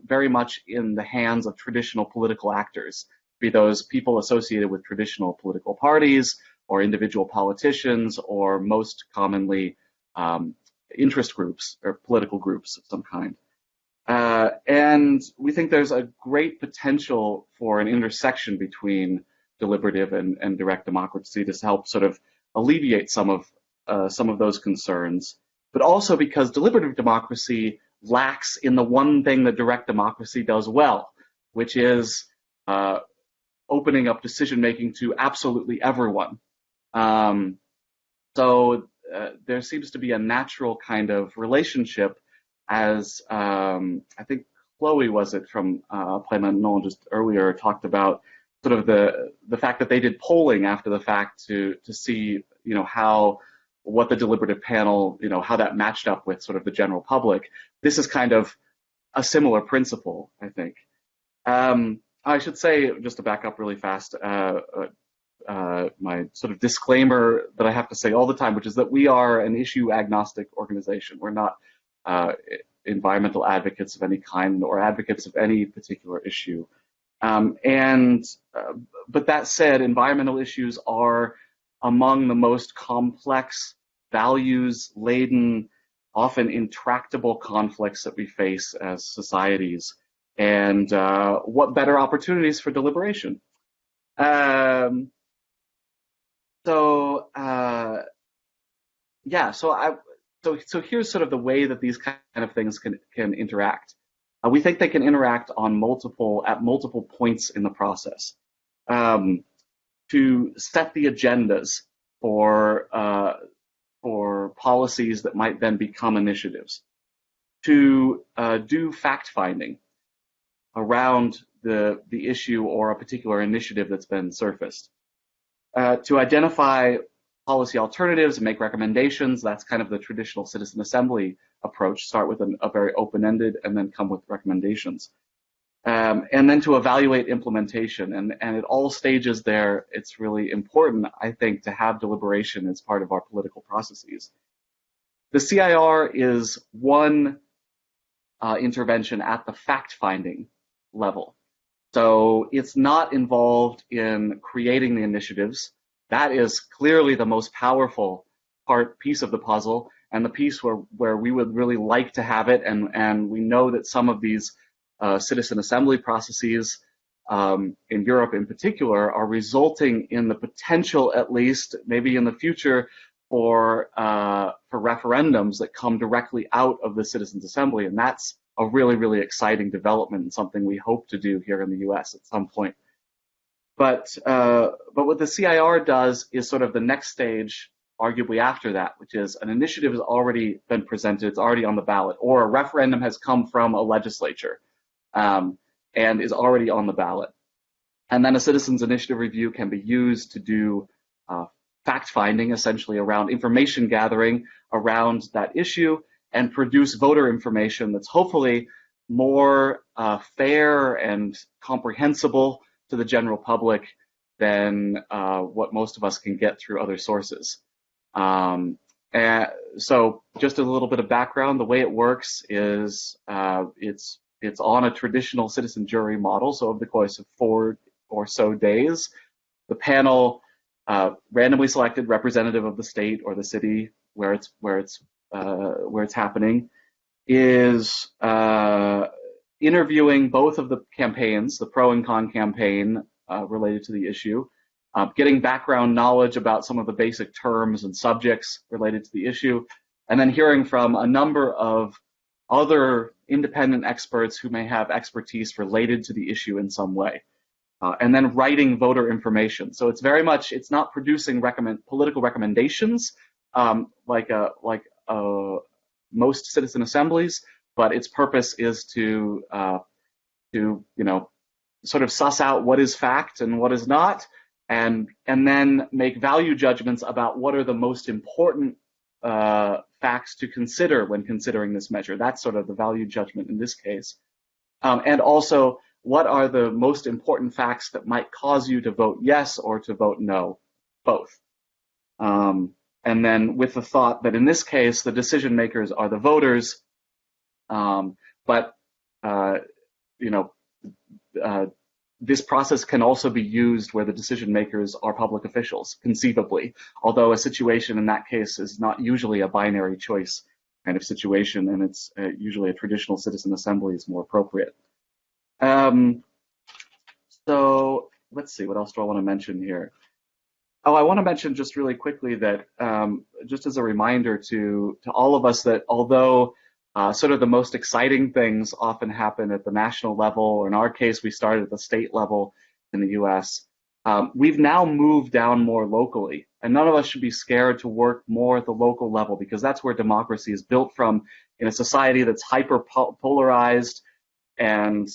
very much in the hands of traditional political actors, be those people associated with traditional political parties or individual politicians, or most commonly interest groups or political groups of some kind. And we think there's a great potential for an intersection between deliberative and direct democracy to help sort of alleviate some of those concerns, but also because deliberative democracy lacks in the one thing that direct democracy does well, which is opening up decision-making to absolutely everyone. So there seems to be a natural kind of relationship, as I think Chloe was it from Prémanon just earlier talked about, sort of the fact that they did polling after the fact to see, you know, what the deliberative panel, you know, how that matched up with sort of the general public. This is kind of a similar principle, I think. I should say, just to back up really fast, my sort of disclaimer that I have to say all the time, which is that we are an issue agnostic organization. We're not environmental advocates of any kind or advocates of any particular issue. But that said, environmental issues are among the most complex, values-laden, often intractable conflicts that we face as societies. And what better opportunities for deliberation? So here's sort of the way that these kind of things can interact. We think they can interact at multiple points in the process. To set the agendas for policies that might then become initiatives, to do fact-finding around the issue or a particular initiative that's been surfaced, to identify policy alternatives and make recommendations. That's kind of the traditional citizen assembly approach, start with a very open-ended and then come with recommendations. And then to evaluate implementation. And at all stages there, it's really important, I think, to have deliberation as part of our political processes. The CIR is one intervention at the fact-finding level. So it's not involved in creating the initiatives. That is clearly the most powerful piece of the puzzle, and the piece where we would really like to have it. And we know that some of these citizen assembly processes in Europe in particular are resulting in the potential, at least maybe in the future, for referendums that come directly out of the citizens assembly. And that's a really, really exciting development and something we hope to do here in the US at some point. But what the CIR does is sort of the next stage, arguably after that, which is an initiative has already been presented, it's already on the ballot, or a referendum has come from a legislature and is already on the ballot. And then a citizens initiative review can be used to do fact-finding, essentially around information gathering around that issue, and produce voter information that's hopefully more fair and comprehensible to the general public than what most of us can get through other sources. And so just a little bit of background, the way it works is it's on a traditional citizen jury model, so over the course of 4 or so days, the panel, randomly selected representative of the state or the city where it's happening, is interviewing both of the campaigns, the pro and con campaign related to the issue, getting background knowledge about some of the basic terms and subjects related to the issue, and then hearing from a number of other independent experts who may have expertise related to the issue in some way. And then writing voter information. So it's very much, it's not producing political recommendations like most citizen assemblies, but its purpose is to sort of suss out what is fact and what is not, and then make value judgments about what are the most important facts to consider when considering this measure. That's sort of the value judgment in this case. And also, what are the most important facts that might cause you to vote yes or to vote no, both. And then with the thought that in this case, the decision makers are the voters, this process can also be used where the decision makers are public officials, conceivably, although a situation in that case is not usually a binary choice kind of situation, and it's usually a traditional citizen assembly is more appropriate. So let's see, what else do I want to mention here? Oh, I want to mention just really quickly that just as a reminder to all of us that although sort of the most exciting things often happen at the national level, or in our case, we started at the state level in the US, we've now moved down more locally. And none of us should be scared to work more at the local level, because that's where democracy is built from in a society that's hyper-polarized and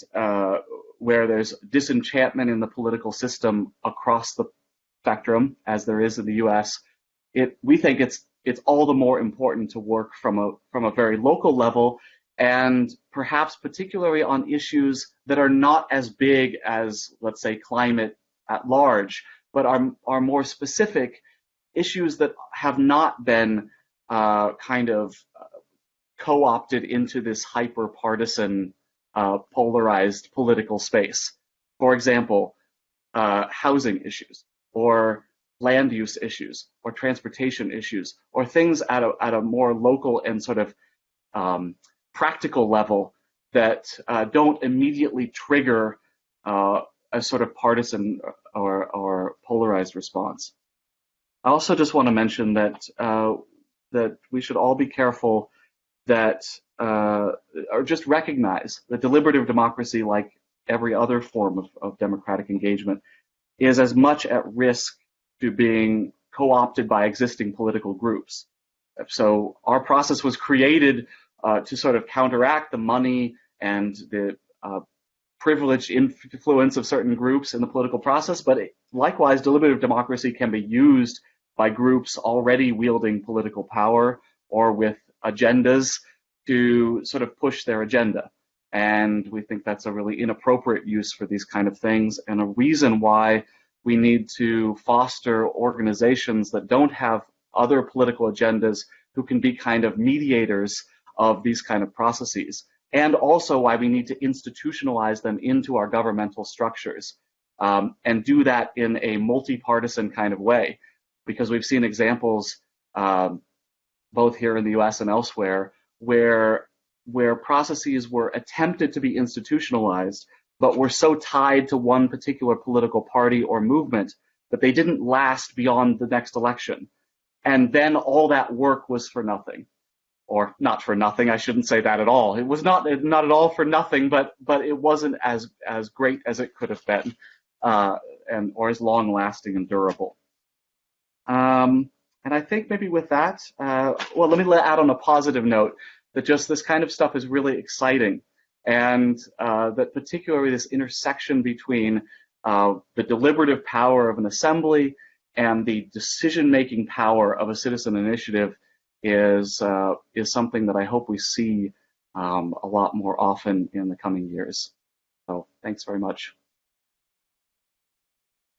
where there's disenchantment in the political system across the spectrum, as there is in the US. We think it's all the more important to work from a very local level, and perhaps particularly on issues that are not as big as, let's say, climate at large, but are more specific issues that have not been kind of co-opted into this hyper-partisan, polarized political space. For example, housing issues, or land use issues, or transportation issues, or things at a more local and sort of practical level that don't immediately trigger a sort of partisan or polarized response. I also just want to mention that that we should all be careful that, or just recognize that deliberative democracy, like every other form of democratic engagement, is as much at risk to being co-opted by existing political groups. So our process was created to sort of counteract the money and the privileged influence of certain groups in the political process, but likewise, deliberative democracy can be used by groups already wielding political power or with agendas to sort of push their agenda. And we think that's a really inappropriate use for these kind of things, and a reason why we need to foster organizations that don't have other political agendas, who can be kind of mediators of these kind of processes, and also why we need to institutionalize them into our governmental structures, and do that in a multi-partisan kind of way, because we've seen examples both here in the US and elsewhere where processes were attempted to be institutionalized, but were so tied to one particular political party or movement that they didn't last beyond the next election. And then all that work was for nothing. Or not for nothing, I shouldn't say that at all. It was not at all for nothing, but it wasn't as great as it could have been, or as long lasting and durable. And I think maybe with that, well, let me add on a positive note that just this kind of stuff is really exciting, and that particularly this intersection between the deliberative power of an assembly and the decision-making power of a citizen initiative is something that I hope we see a lot more often in the coming years. So thanks very much.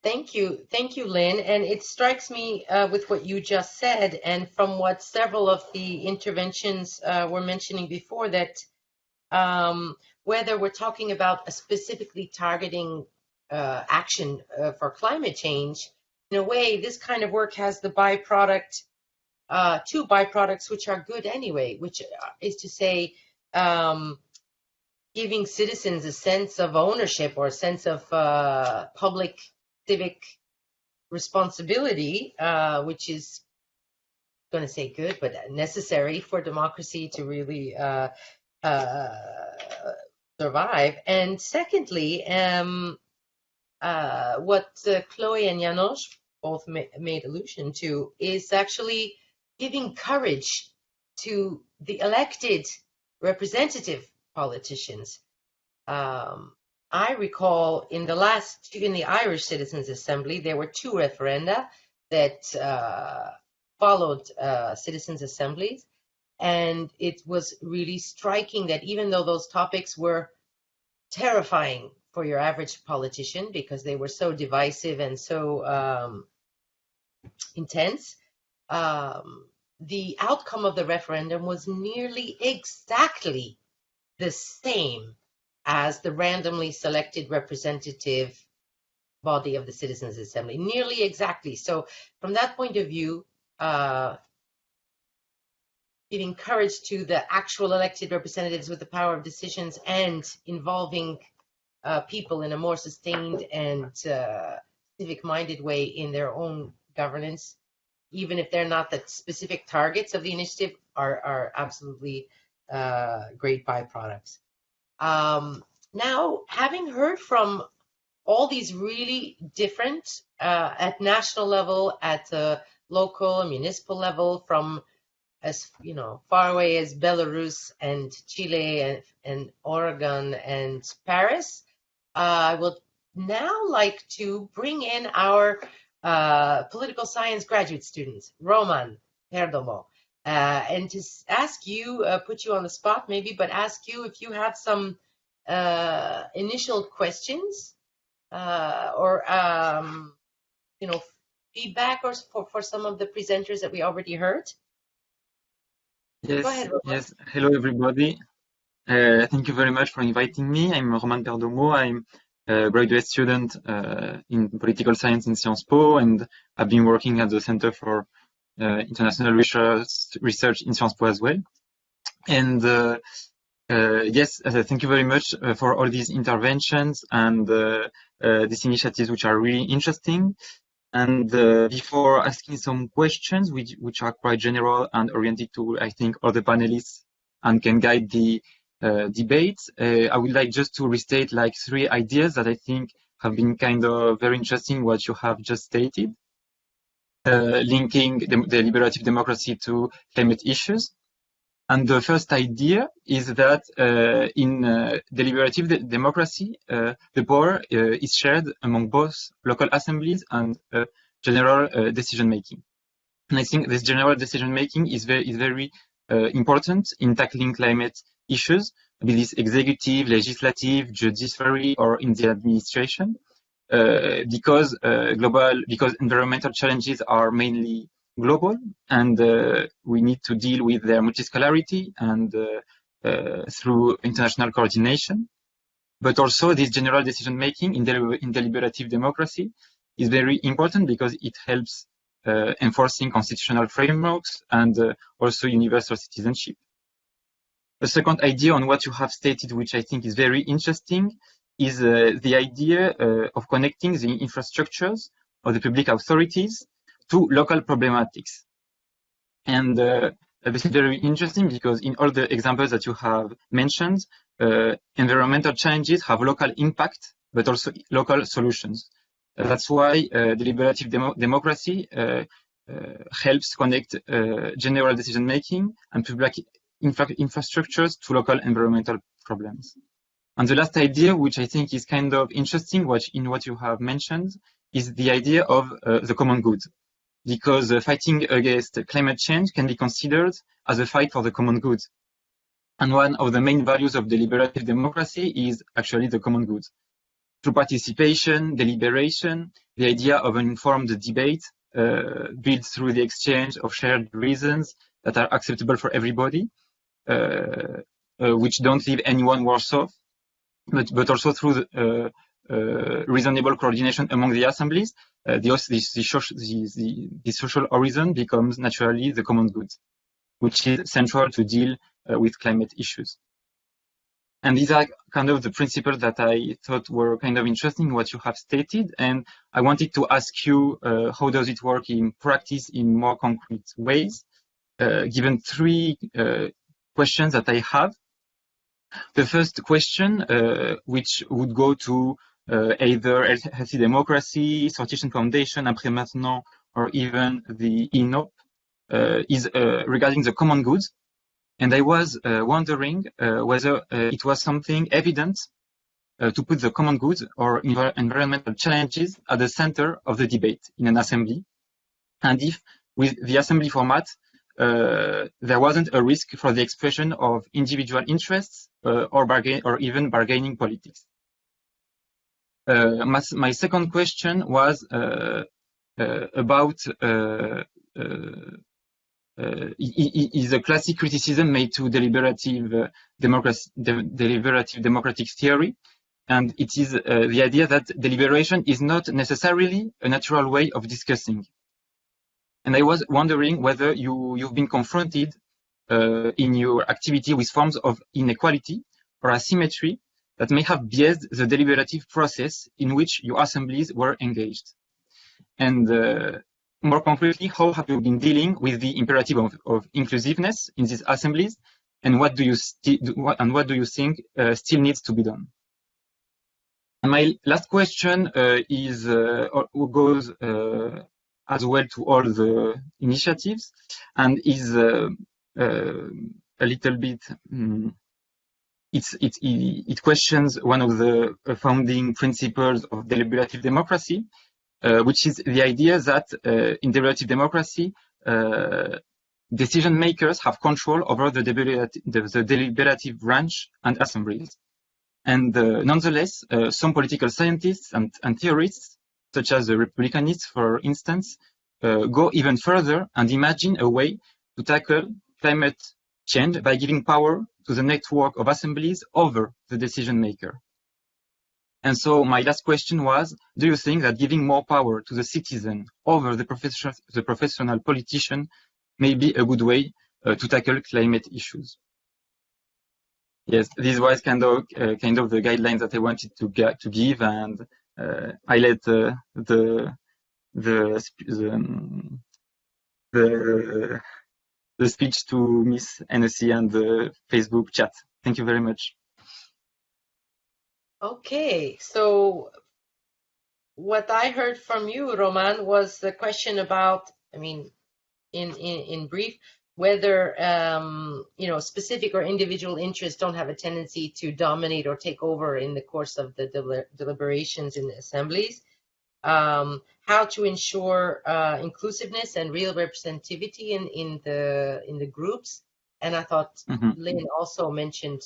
Thank you, Lynn. And it strikes me with what you just said, and from what several of the interventions were mentioning before, that whether we're talking about a specifically targeting action for climate change, in a way, this kind of work has the byproduct, two byproducts which are good anyway, which is to say, giving citizens a sense of ownership or a sense of public civic responsibility, which is going to say good, but necessary for democracy to really survive. And secondly, what Chloe and Janos both made allusion to is actually giving courage to the elected representative politicians. I recall in the Irish Citizens' Assembly, there were two referenda that followed citizens' assemblies, and it was really striking that even though those topics were terrifying for your average politician because they were so divisive and so intense, the outcome of the referendum was nearly exactly the same as the randomly selected representative body of the Citizens' Assembly, nearly exactly. So from that point of view, giving courage to the actual elected representatives with the power of decisions and involving people in a more sustained and civic-minded way in their own governance, even if they're not the specific targets of the initiative, are absolutely great byproducts. Now, having heard from all these really different, at national level, at local and municipal level, from as far away as Belarus and Chile and Oregon and Paris, I would now like to bring in our political science graduate students, Roman Perdomo, and to ask you, put you on the spot maybe, but ask you if you have some initial questions or feedback or for some of the presenters that we already heard. Yes, Go ahead, Roman. yes. Hello, everybody. Thank you very much for inviting me. I'm Roman Perdomo. I'm a graduate student in political science in Sciences Po, and I've been working at the Center for International Research in Sciences Po as well. And yes, thank you very much for all these interventions and these initiatives, which are really interesting. And before asking some questions, which are quite general and oriented to, I think, all the panelists and can guide the debate, I would like just to restate like 3 ideas that I think have been kind of very interesting, what you have just stated, linking the deliberative democracy to climate issues. And the first idea is that in deliberative democracy, the power is shared among both local assemblies and general decision-making. And I think this general decision-making is very important in tackling climate issues, be this executive, legislative, judiciary, or in the administration, because environmental challenges are mainly global, and we need to deal with their multiscalarity and through international coordination. But also this general decision-making in deliberative democracy is very important because it helps enforcing constitutional frameworks and also universal citizenship. The second idea on what you have stated, which I think is very interesting, is the idea of connecting the infrastructures of the public authorities to local problematics. And this is very interesting because in all the examples that you have mentioned, environmental challenges have local impact, but also local solutions. That's why deliberative democracy helps connect general decision-making and public infrastructures to local environmental problems. And the last idea, which I think is kind of interesting, in what you have mentioned, is the idea of the common good. Because fighting against climate change can be considered as a fight for the common good. And one of the main values of deliberative democracy is actually the common good. Through participation, deliberation, the idea of an informed debate built through the exchange of shared reasons that are acceptable for everybody, which don't leave anyone worse off, but also through the, reasonable coordination among the assemblies, the social horizon becomes naturally the common good, which is central to deal with climate issues. And these are kind of the principles that I thought were kind of interesting, what you have stated. And I wanted to ask you, how does it work in practice in more concrete ways? Given three questions that I have. The first question, which would go to either Healthy Democracy, Sortition Foundation, Après Maintenant, or even the INOP, is regarding the common goods. And I was wondering whether it was something evident to put the common goods or environmental challenges at the center of the debate in an assembly. And if with the assembly format, there wasn't a risk for the expression of individual interests or even bargaining politics. My second question was about is a classic criticism made to deliberative democratic theory, and it is the idea that deliberation is not necessarily a natural way of discussing. And I was wondering whether you've been confronted in your activity with forms of inequality or asymmetry that may have biased the deliberative process in which your assemblies were engaged. And more concretely, how have you been dealing with the imperative of inclusiveness in these assemblies, and what do you think still needs to be done? And my last question goes as well to all the initiatives, and is a little bit. It questions one of the founding principles of deliberative democracy, which is the idea that in deliberative democracy, decision makers have control over the deliberative branch and assemblies. And nonetheless, some political scientists and theorists, such as the Republicanists, for instance, go even further and imagine a way to tackle climate change by giving power to the network of assemblies over the decision maker. And so my last question was, do you think that giving more power to the citizen over the professional politician may be a good way to tackle climate issues? Yes, this was kind of the guidelines that I wanted to give, and I let the speech to Miss Hennessy and the Facebook chat. Thank you very much. Okay, so what I heard from you, Roman, was the question about, I mean, in brief, whether specific or individual interests don't have a tendency to dominate or take over in the course of the deliberations in the assemblies. How to ensure inclusiveness and real representativity in the groups. And I thought Lynn also mentioned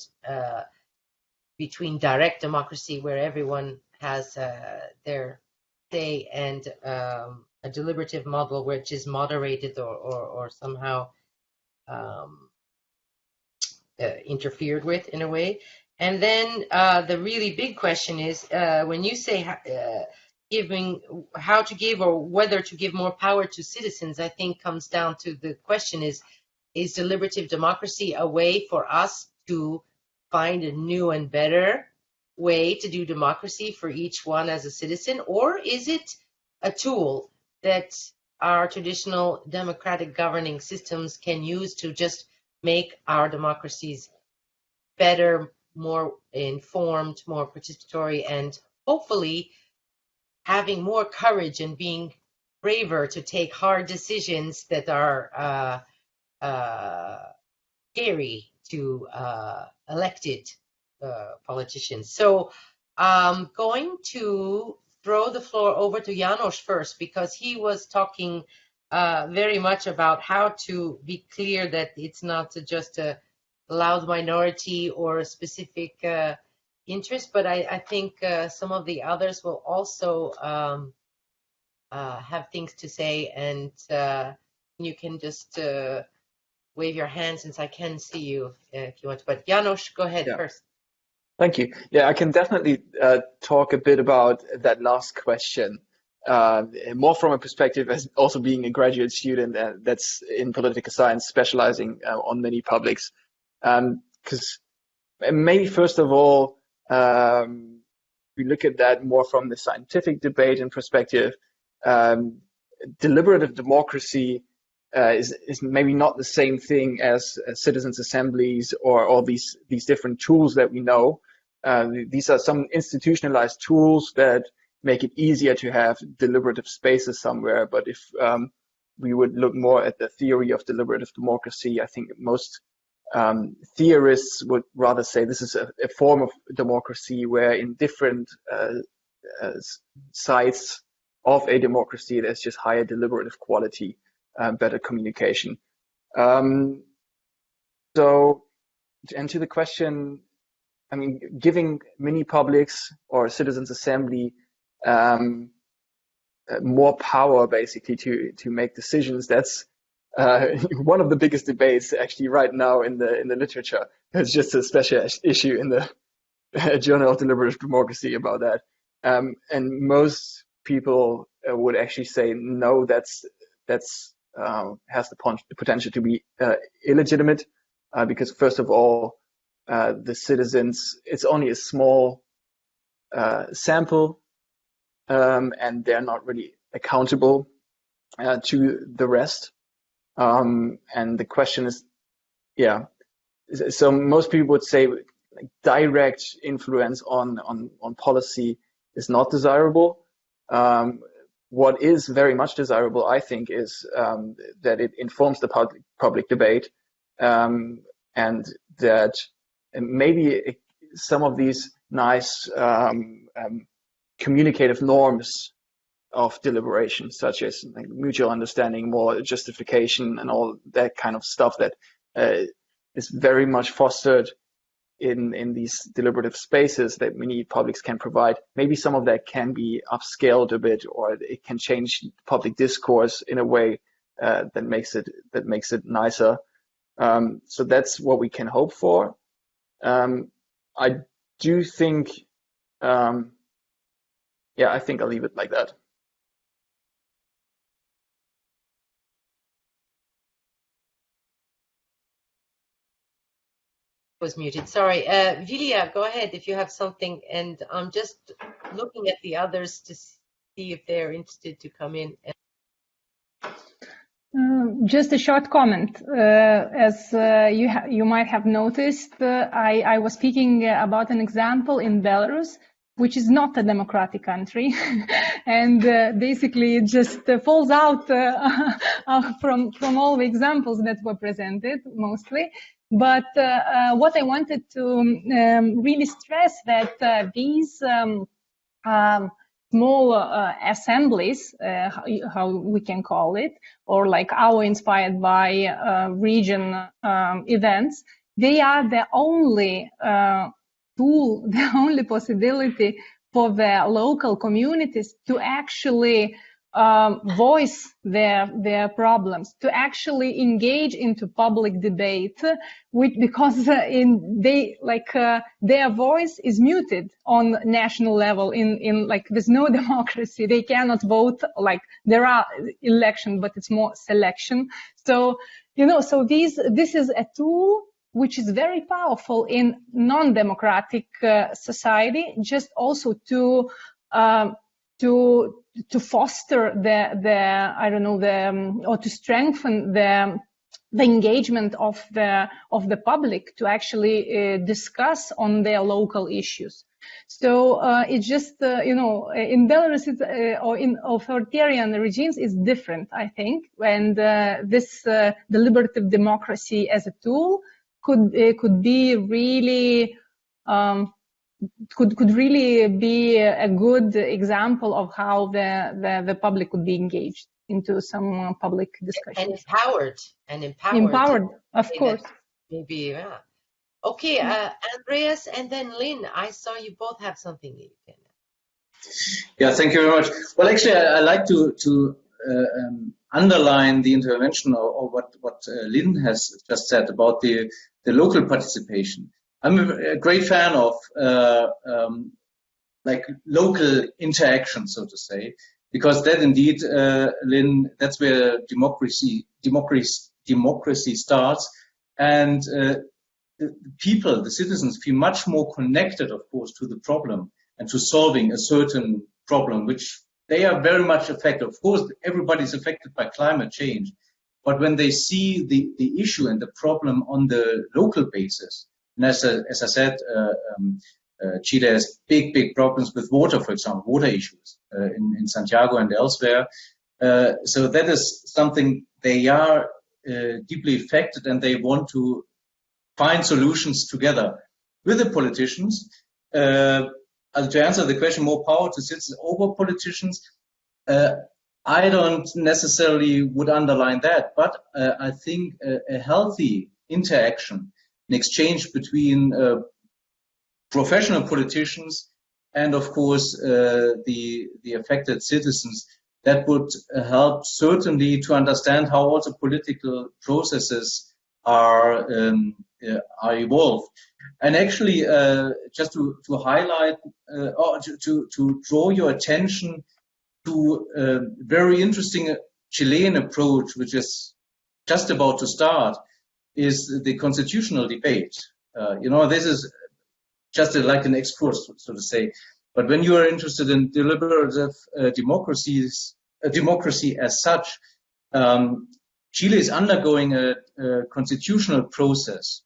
between direct democracy, where everyone has their say, and a deliberative model which is moderated or somehow interfered with in a way. And then the really big question is when you say how to give or whether to give more power to citizens, I think comes down to the question is deliberative democracy a way for us to find a new and better way to do democracy for each one as a citizen, or is it a tool that our traditional democratic governing systems can use to just make our democracies better, more informed, more participatory, and hopefully having more courage and being braver to take hard decisions that are scary to elected politicians. So I'm going to throw the floor over to Janos first, because he was talking very much about how to be clear that it's not just a loud minority or a specific interest, but I think some of the others will also have things to say, and you can just wave your hand since I can see you if you want to. But Janos, go ahead first. Thank you. Yeah, I can definitely talk a bit about that last question, more from a perspective as also being a graduate student that's in political science, specializing on many publics. Because maybe first of all, we look at that more from the scientific debate and perspective. Deliberative democracy is maybe not the same thing as citizens' assemblies or all these different tools that we know. These are some institutionalized tools that make it easier to have deliberative spaces somewhere. But if we would look more at the theory of deliberative democracy, I think most theorists would rather say this is a form of democracy where in different sides of a democracy, there's just higher deliberative quality, better communication. So, and to the question, I mean, giving mini publics or citizens' assembly more power, basically, to make decisions. That's one of the biggest debates actually right now in the literature. There's just a special issue in the Journal of Deliberative Democracy about that. And most people would actually say no, that's has the potential to be illegitimate, because first of all, the citizens, it's only a small sample, and they're not really accountable to the rest. And the question is, so most people would say like, direct influence on policy is not desirable. What is very much desirable, I think, is that it informs the public debate, and that maybe some of these nice communicative norms of deliberation, such as like mutual understanding, more justification, and all that kind of stuff that is very much fostered in these deliberative spaces that many publics can provide. Maybe some of that can be upscaled a bit, or it can change public discourse in a way that makes it nicer. So that's what we can hope for. I do think, I think I'll leave it like that. Was muted. Sorry. Vilia, go ahead if you have something. And I'm just looking at the others to see if they're interested to come in. Just a short comment. As you might have noticed, I was speaking about an example in Belarus, which is not a democratic country, and basically it just falls out from all the examples that were presented, mostly. But what I wanted to really stress that these small assemblies, how we can call it, or like our inspired by region events, they are the only tool, the only possibility for the local communities to actually voice their problems, to actually engage into public debate, because their voice is muted on national level. In like there's no democracy, they cannot vote. Like there are elections, but it's more selection. So so this is a tool which is very powerful in non-democratic society, just also to foster or to strengthen the engagement of the public to actually discuss on their local issues. So it's just in Belarus or in authoritarian regimes is different, I think, and this deliberative democracy as a tool could be really could really be a good example of how the public could be engaged into some public discussion. And empowered, of course. Maybe, yeah. Okay, Andreas and then Lynn, I saw you both have something that you can. Yeah, thank you very much. Well, actually, I like to underline the intervention or what Lynn has just said about the local participation. I'm a great fan of like local interaction, so to say, because that indeed, Lynn, that's where democracy starts, and the people, the citizens, feel much more connected, of course, to the problem and to solving a certain problem, which they are very much affected. Of course, everybody's affected by climate change, but when they see the issue and the problem on the local basis, and as I said, Chile has big problems with water, for example, water issues in Santiago and elsewhere. So that is something they are deeply affected, and they want to find solutions together with the politicians. To answer the question, more power to citizens over politicians, I don't necessarily would underline that, but I think a healthy interaction, an exchange between professional politicians and, of course, the affected citizens, that would help certainly to understand how also political processes are evolved. And actually, just to highlight or to draw your attention to a very interesting Chilean approach, which is just about to start, is the constitutional debate. This is just like an excursus, so to say. But when you are interested in deliberative democracy as such, Chile is undergoing a constitutional process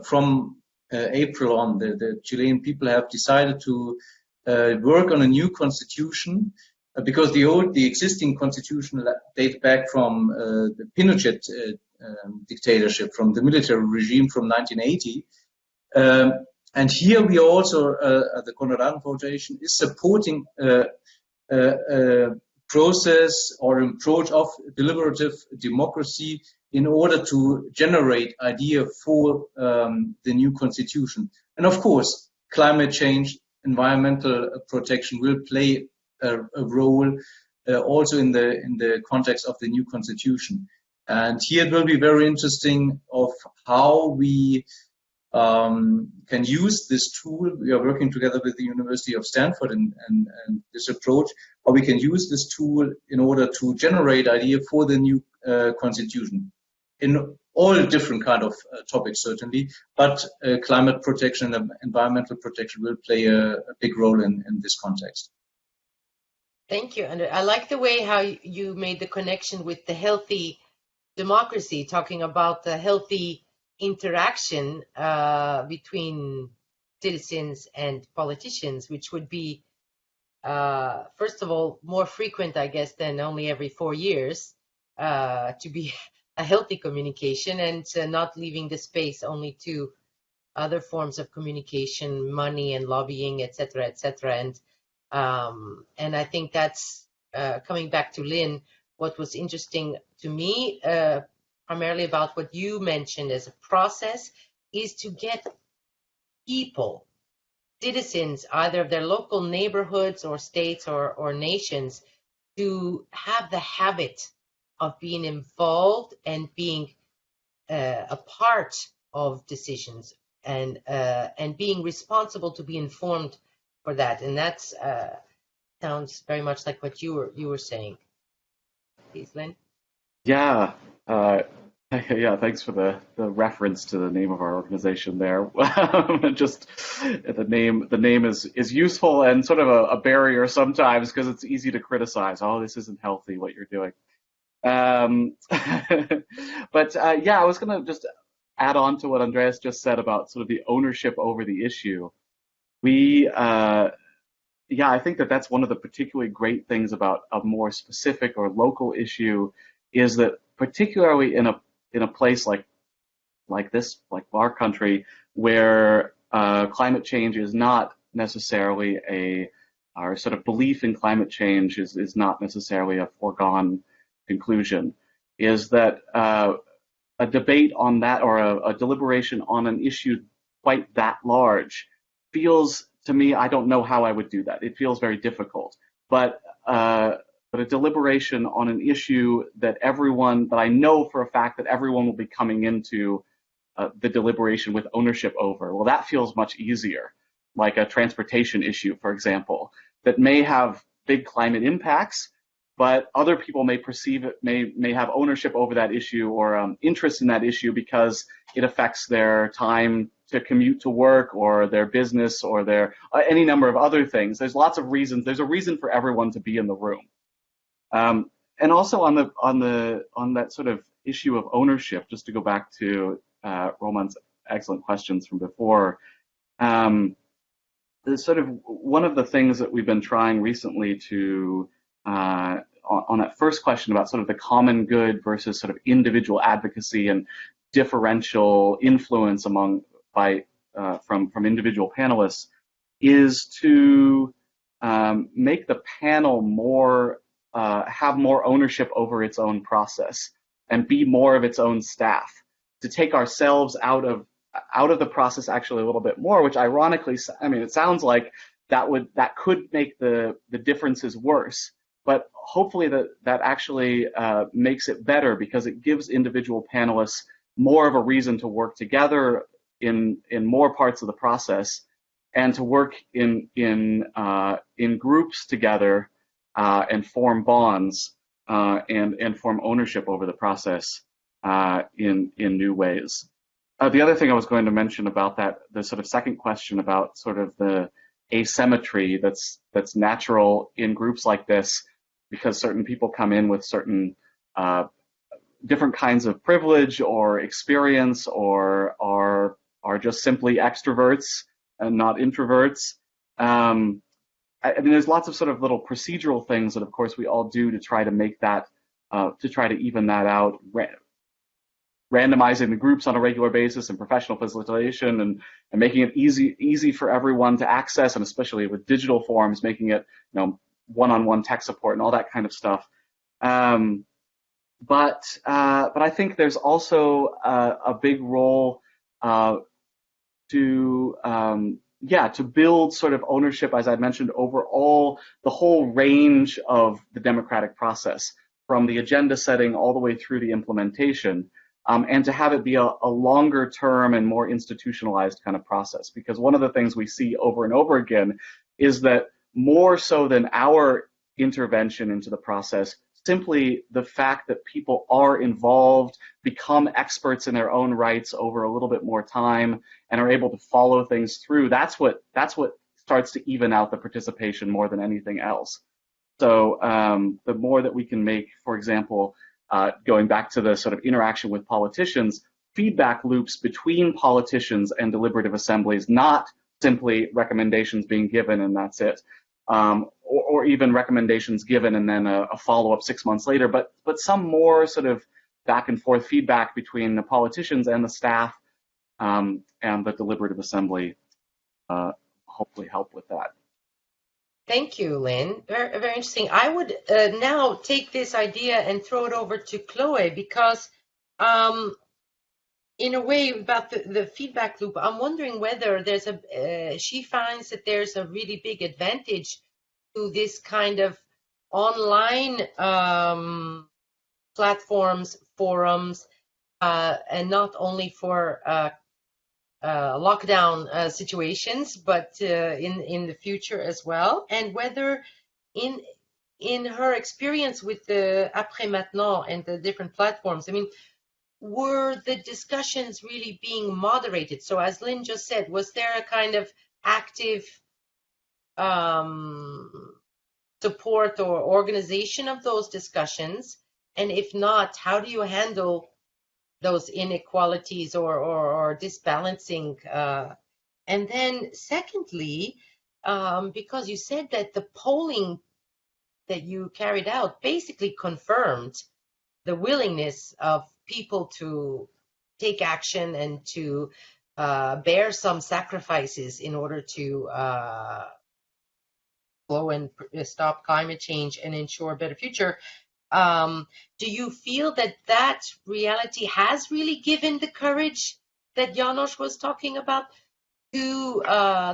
from April on. The Chilean people have decided to work on a new constitution because the existing constitution dates back from the Pinochet dictatorship, from the military regime from 1980. And here we also, the Konrad Foundation is supporting a process or approach of deliberative democracy in order to generate idea for the new constitution. And of course, climate change, environmental protection will play a role also in the context of the new constitution. And here it will be very interesting of how we can use this tool. We are working together with the University of Stanford and this approach, how we can use this tool in order to generate idea for the new constitution in all different kind of topics, certainly, but climate protection and environmental protection will play a big role in this context. Thank you. And I like the way how you made the connection with the healthy democracy, talking about the healthy interaction between citizens and politicians, which would be, first of all, more frequent, I guess, than only every 4 years, to be a healthy communication and not leaving the space only to other forms of communication, money and lobbying, etc., etc. And I think that's coming back to Lynn. What was interesting to me, primarily about what you mentioned as a process, is to get people, citizens, either of their local neighborhoods or states or nations, to have the habit of being involved and being a part of decisions and being responsible to be informed for that. And that's sounds very much like what you were saying. Please, Lynn. Yeah. Yeah, thanks for the reference to the name of our organization there. Just the name is useful and sort of a barrier sometimes because it's easy to criticize. Oh, this isn't healthy what you're doing. But yeah, I was going to just add on to what Andreas just said about sort of the ownership over the issue. Yeah, I think that's one of the particularly great things about a more specific or local issue is that particularly in a place like this, like our country, where climate change is not necessarily our sort of belief in climate change is not necessarily a foregone conclusion, is that a debate on that or a deliberation on an issue quite that large feels to me, I don't know how I would do that. It feels very difficult. But a deliberation on an issue that I know for a fact that everyone will be coming into the deliberation with ownership over, well, that feels much easier. Like a transportation issue, for example, that may have big climate impacts, but other people may perceive it, may have ownership over that issue or interest in that issue because it affects their time to commute to work or their business or their any number of other things. There's lots of reasons. There's a reason for everyone to be in the room. And also on that sort of issue of ownership, just to go back to Roman's excellent questions from before. Sort of one of the things that we've been trying recently to on that first question about sort of the common good versus sort of individual advocacy and differential influence from individual panelists is to make the panel have more ownership over its own process and be more of its own staff, to take ourselves out of the process actually a little bit more, which ironically, I mean, it sounds like that could make the differences worse, but hopefully that actually makes it better because it gives individual panelists more of a reason to work together in more parts of the process and to work in groups together and form bonds and form ownership over the process in new ways. The other thing I was going to mention about that, the sort of second question about sort of the asymmetry that's natural in groups like this, because certain people come in with certain different kinds of privilege or experience or are just simply extroverts and not introverts. I mean, there's lots of sort of little procedural things that, of course, we all do to try to make that, to try to even that out. Randomizing the groups on a regular basis and professional facilitation and making it easy for everyone to access, and especially with digital forms, making it, one-on-one tech support and all that kind of stuff. But I think there's also a big role to build sort of ownership, as I mentioned, over the whole range of the democratic process, from the agenda setting all the way through the implementation. And to have it be a longer term and more institutionalized kind of process. Because one of the things we see over and over again is that more so than our intervention into the process, simply the fact that people are involved, become experts in their own rights over a little bit more time, and are able to follow things through, that's what starts to even out the participation more than anything else. So the more that we can make, for example, going back to the sort of interaction with politicians, feedback loops between politicians and deliberative assemblies, not simply recommendations being given and that's it, or even recommendations given and then a follow-up 6 months later, but some more sort of back and forth feedback between the politicians and the staff and the deliberative assembly hopefully help with that. Thank you, Lynn. Very, very interesting. I would now take this idea and throw it over to Chloe because, in a way, about the feedback loop, I'm wondering whether there's she finds that there's a really big advantage to this kind of online platforms, forums, and not only for lockdown situations, but in the future as well, and whether in her experience with the Après Maintenant and the different platforms, I mean, were the discussions really being moderated? So as Lynn just said, was there a kind of active support or organization of those discussions? And if not, how do you handle those inequalities or disbalancing? And then secondly, because you said that the polling that you carried out basically confirmed the willingness of people to take action and to bear some sacrifices in order to slow and stop climate change and ensure a better future. Do you feel that reality has really given the courage that János was talking about to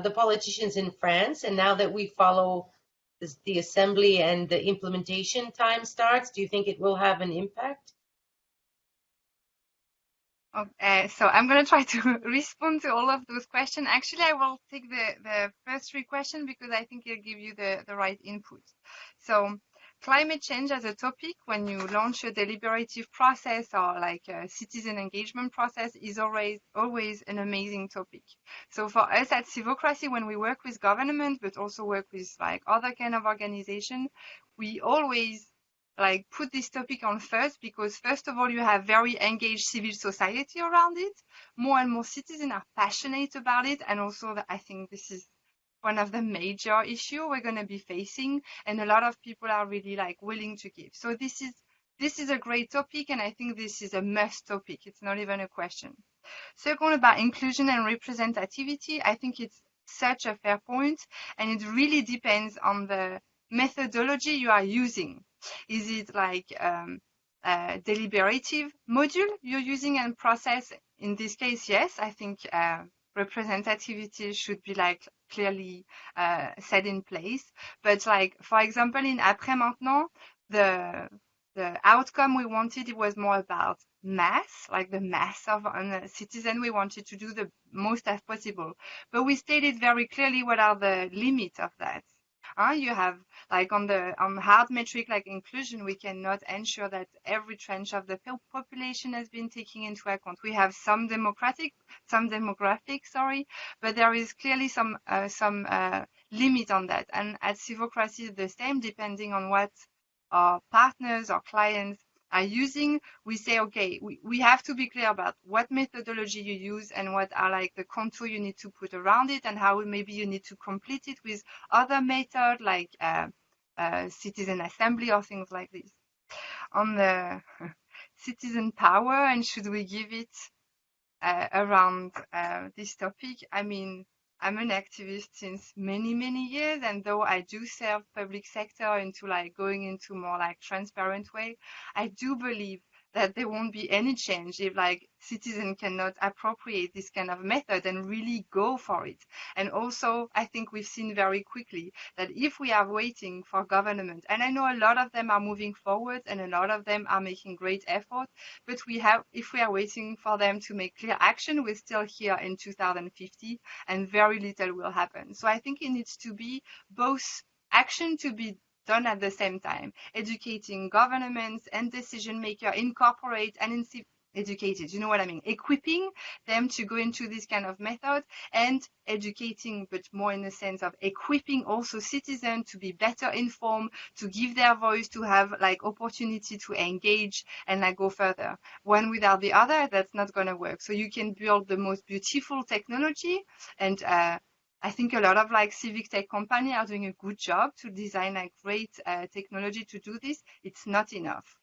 the politicians in France, and now that we follow the assembly and the implementation time starts, do you think it will have an impact? Okay, so I'm going to try to respond to all of those questions. Actually, I will take the first three questions because I think it'll give you the right input. So climate change as a topic, when you launch a deliberative process or like a citizen engagement process, is always an amazing topic. So for us at Civocracy, when we work with government, but also work with like other kind of organization, we always like put this topic on first, because first of all, you have very engaged civil society around it. More and more citizens are passionate about it. And also I think this is one of the major issues we're going to be facing. And a lot of people are really like willing to give. So this is a great topic. And I think this is a must topic. It's not even a question. Second, about inclusion and representativity, I think it's such a fair point. And it really depends on the methodology you are using. Is it like a deliberative module you're using and process? In this case, yes, I think representativity should be like clearly set in place. But like, for example, in Après Maintenant, the outcome we wanted, it was more about mass, like the mass of citizens. We wanted to do the most as possible. But we stated very clearly what are the limits of that. You have like on hard metric like inclusion, we cannot ensure that every tranche of the population has been taken into account. We have some demographic, but there is clearly some limit on that. And at Civocracy, the same, depending on what our partners or clients are using, we say, okay, we have to be clear about what methodology you use and what are like the contour you need to put around it, and how maybe you need to complete it with other methods like citizen assembly or things like this. On the citizen power and should we give it around this topic, I mean, I'm an activist since many, many years, and though I do serve public sector into like going into more like transparent way, I do believe that there won't be any change if like citizens cannot appropriate this kind of method and really go for it. And also, I think we've seen very quickly that if we are waiting for government, and I know a lot of them are moving forward and a lot of them are making great effort, but if we are waiting for them to make clear action, we're still here in 2050 and very little will happen. So I think it needs to be both action to be done at the same time, educating governments and decision makers, incorporate and educated, you know what I mean, equipping them to go into this kind of method, and educating, but more in the sense of equipping also citizens to be better informed, to give their voice, to have like opportunity to engage and like go further. One without the other, that's not going to work. So you can build the most beautiful technology, and I think a lot of like civic tech companies are doing a good job to design like great technology to do this. It's not enough.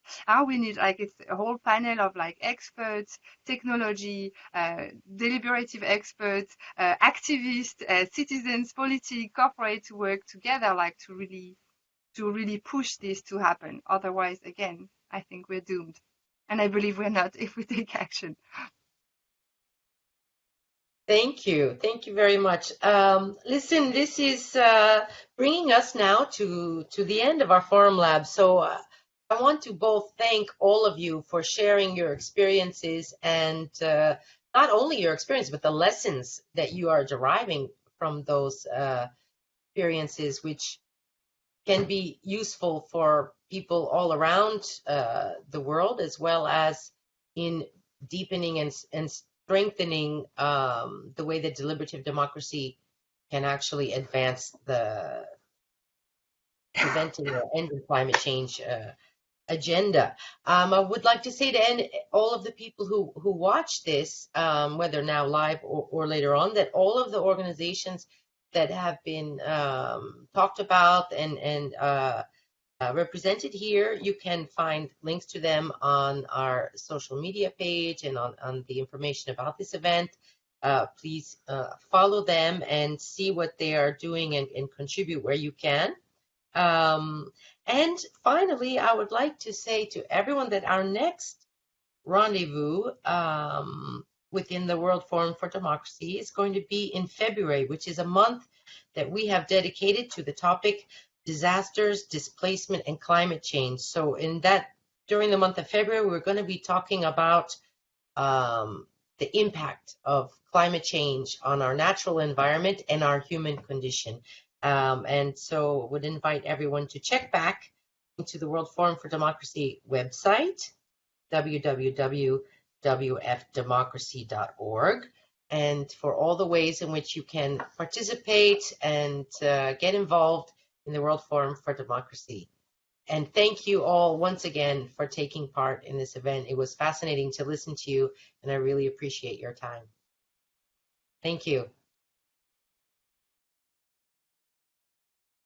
We need like it's a whole panel of like experts, technology, deliberative experts, activists, citizens, politics, corporate to work together, like to really push this to happen. Otherwise, again, I think we're doomed, and I believe we're not if we take action. Thank you. Thank you very much. Listen, this is bringing us now to the end of our Forum Lab. So I want to both thank all of you for sharing your experiences, and not only your experience, but the lessons that you are deriving from those experiences, which can be useful for people all around the world, as well as in deepening and strengthening the way that deliberative democracy can actually advance the preventing or ending climate change agenda. I would like to say to all of the people who watch this, whether now live or later on, that all of the organizations that have been talked about and represented here, you can find links to them on our social media page and on the information about this event. Please follow them and see what they are doing and contribute where you can. And finally, I would like to say to everyone that our next rendezvous within the World Forum for Democracy is going to be in February, which is a month that we have dedicated to the topic disasters, displacement, and climate change. So during the month of February, we're going to be talking about the impact of climate change on our natural environment and our human condition. And so would invite everyone to check back into the World Forum for Democracy website, www.wfdemocracy.org, and for all the ways in which you can participate and get involved in the World Forum for Democracy. And thank you all once again for taking part in this event. It was fascinating to listen to you, and I really appreciate your time. Thank you.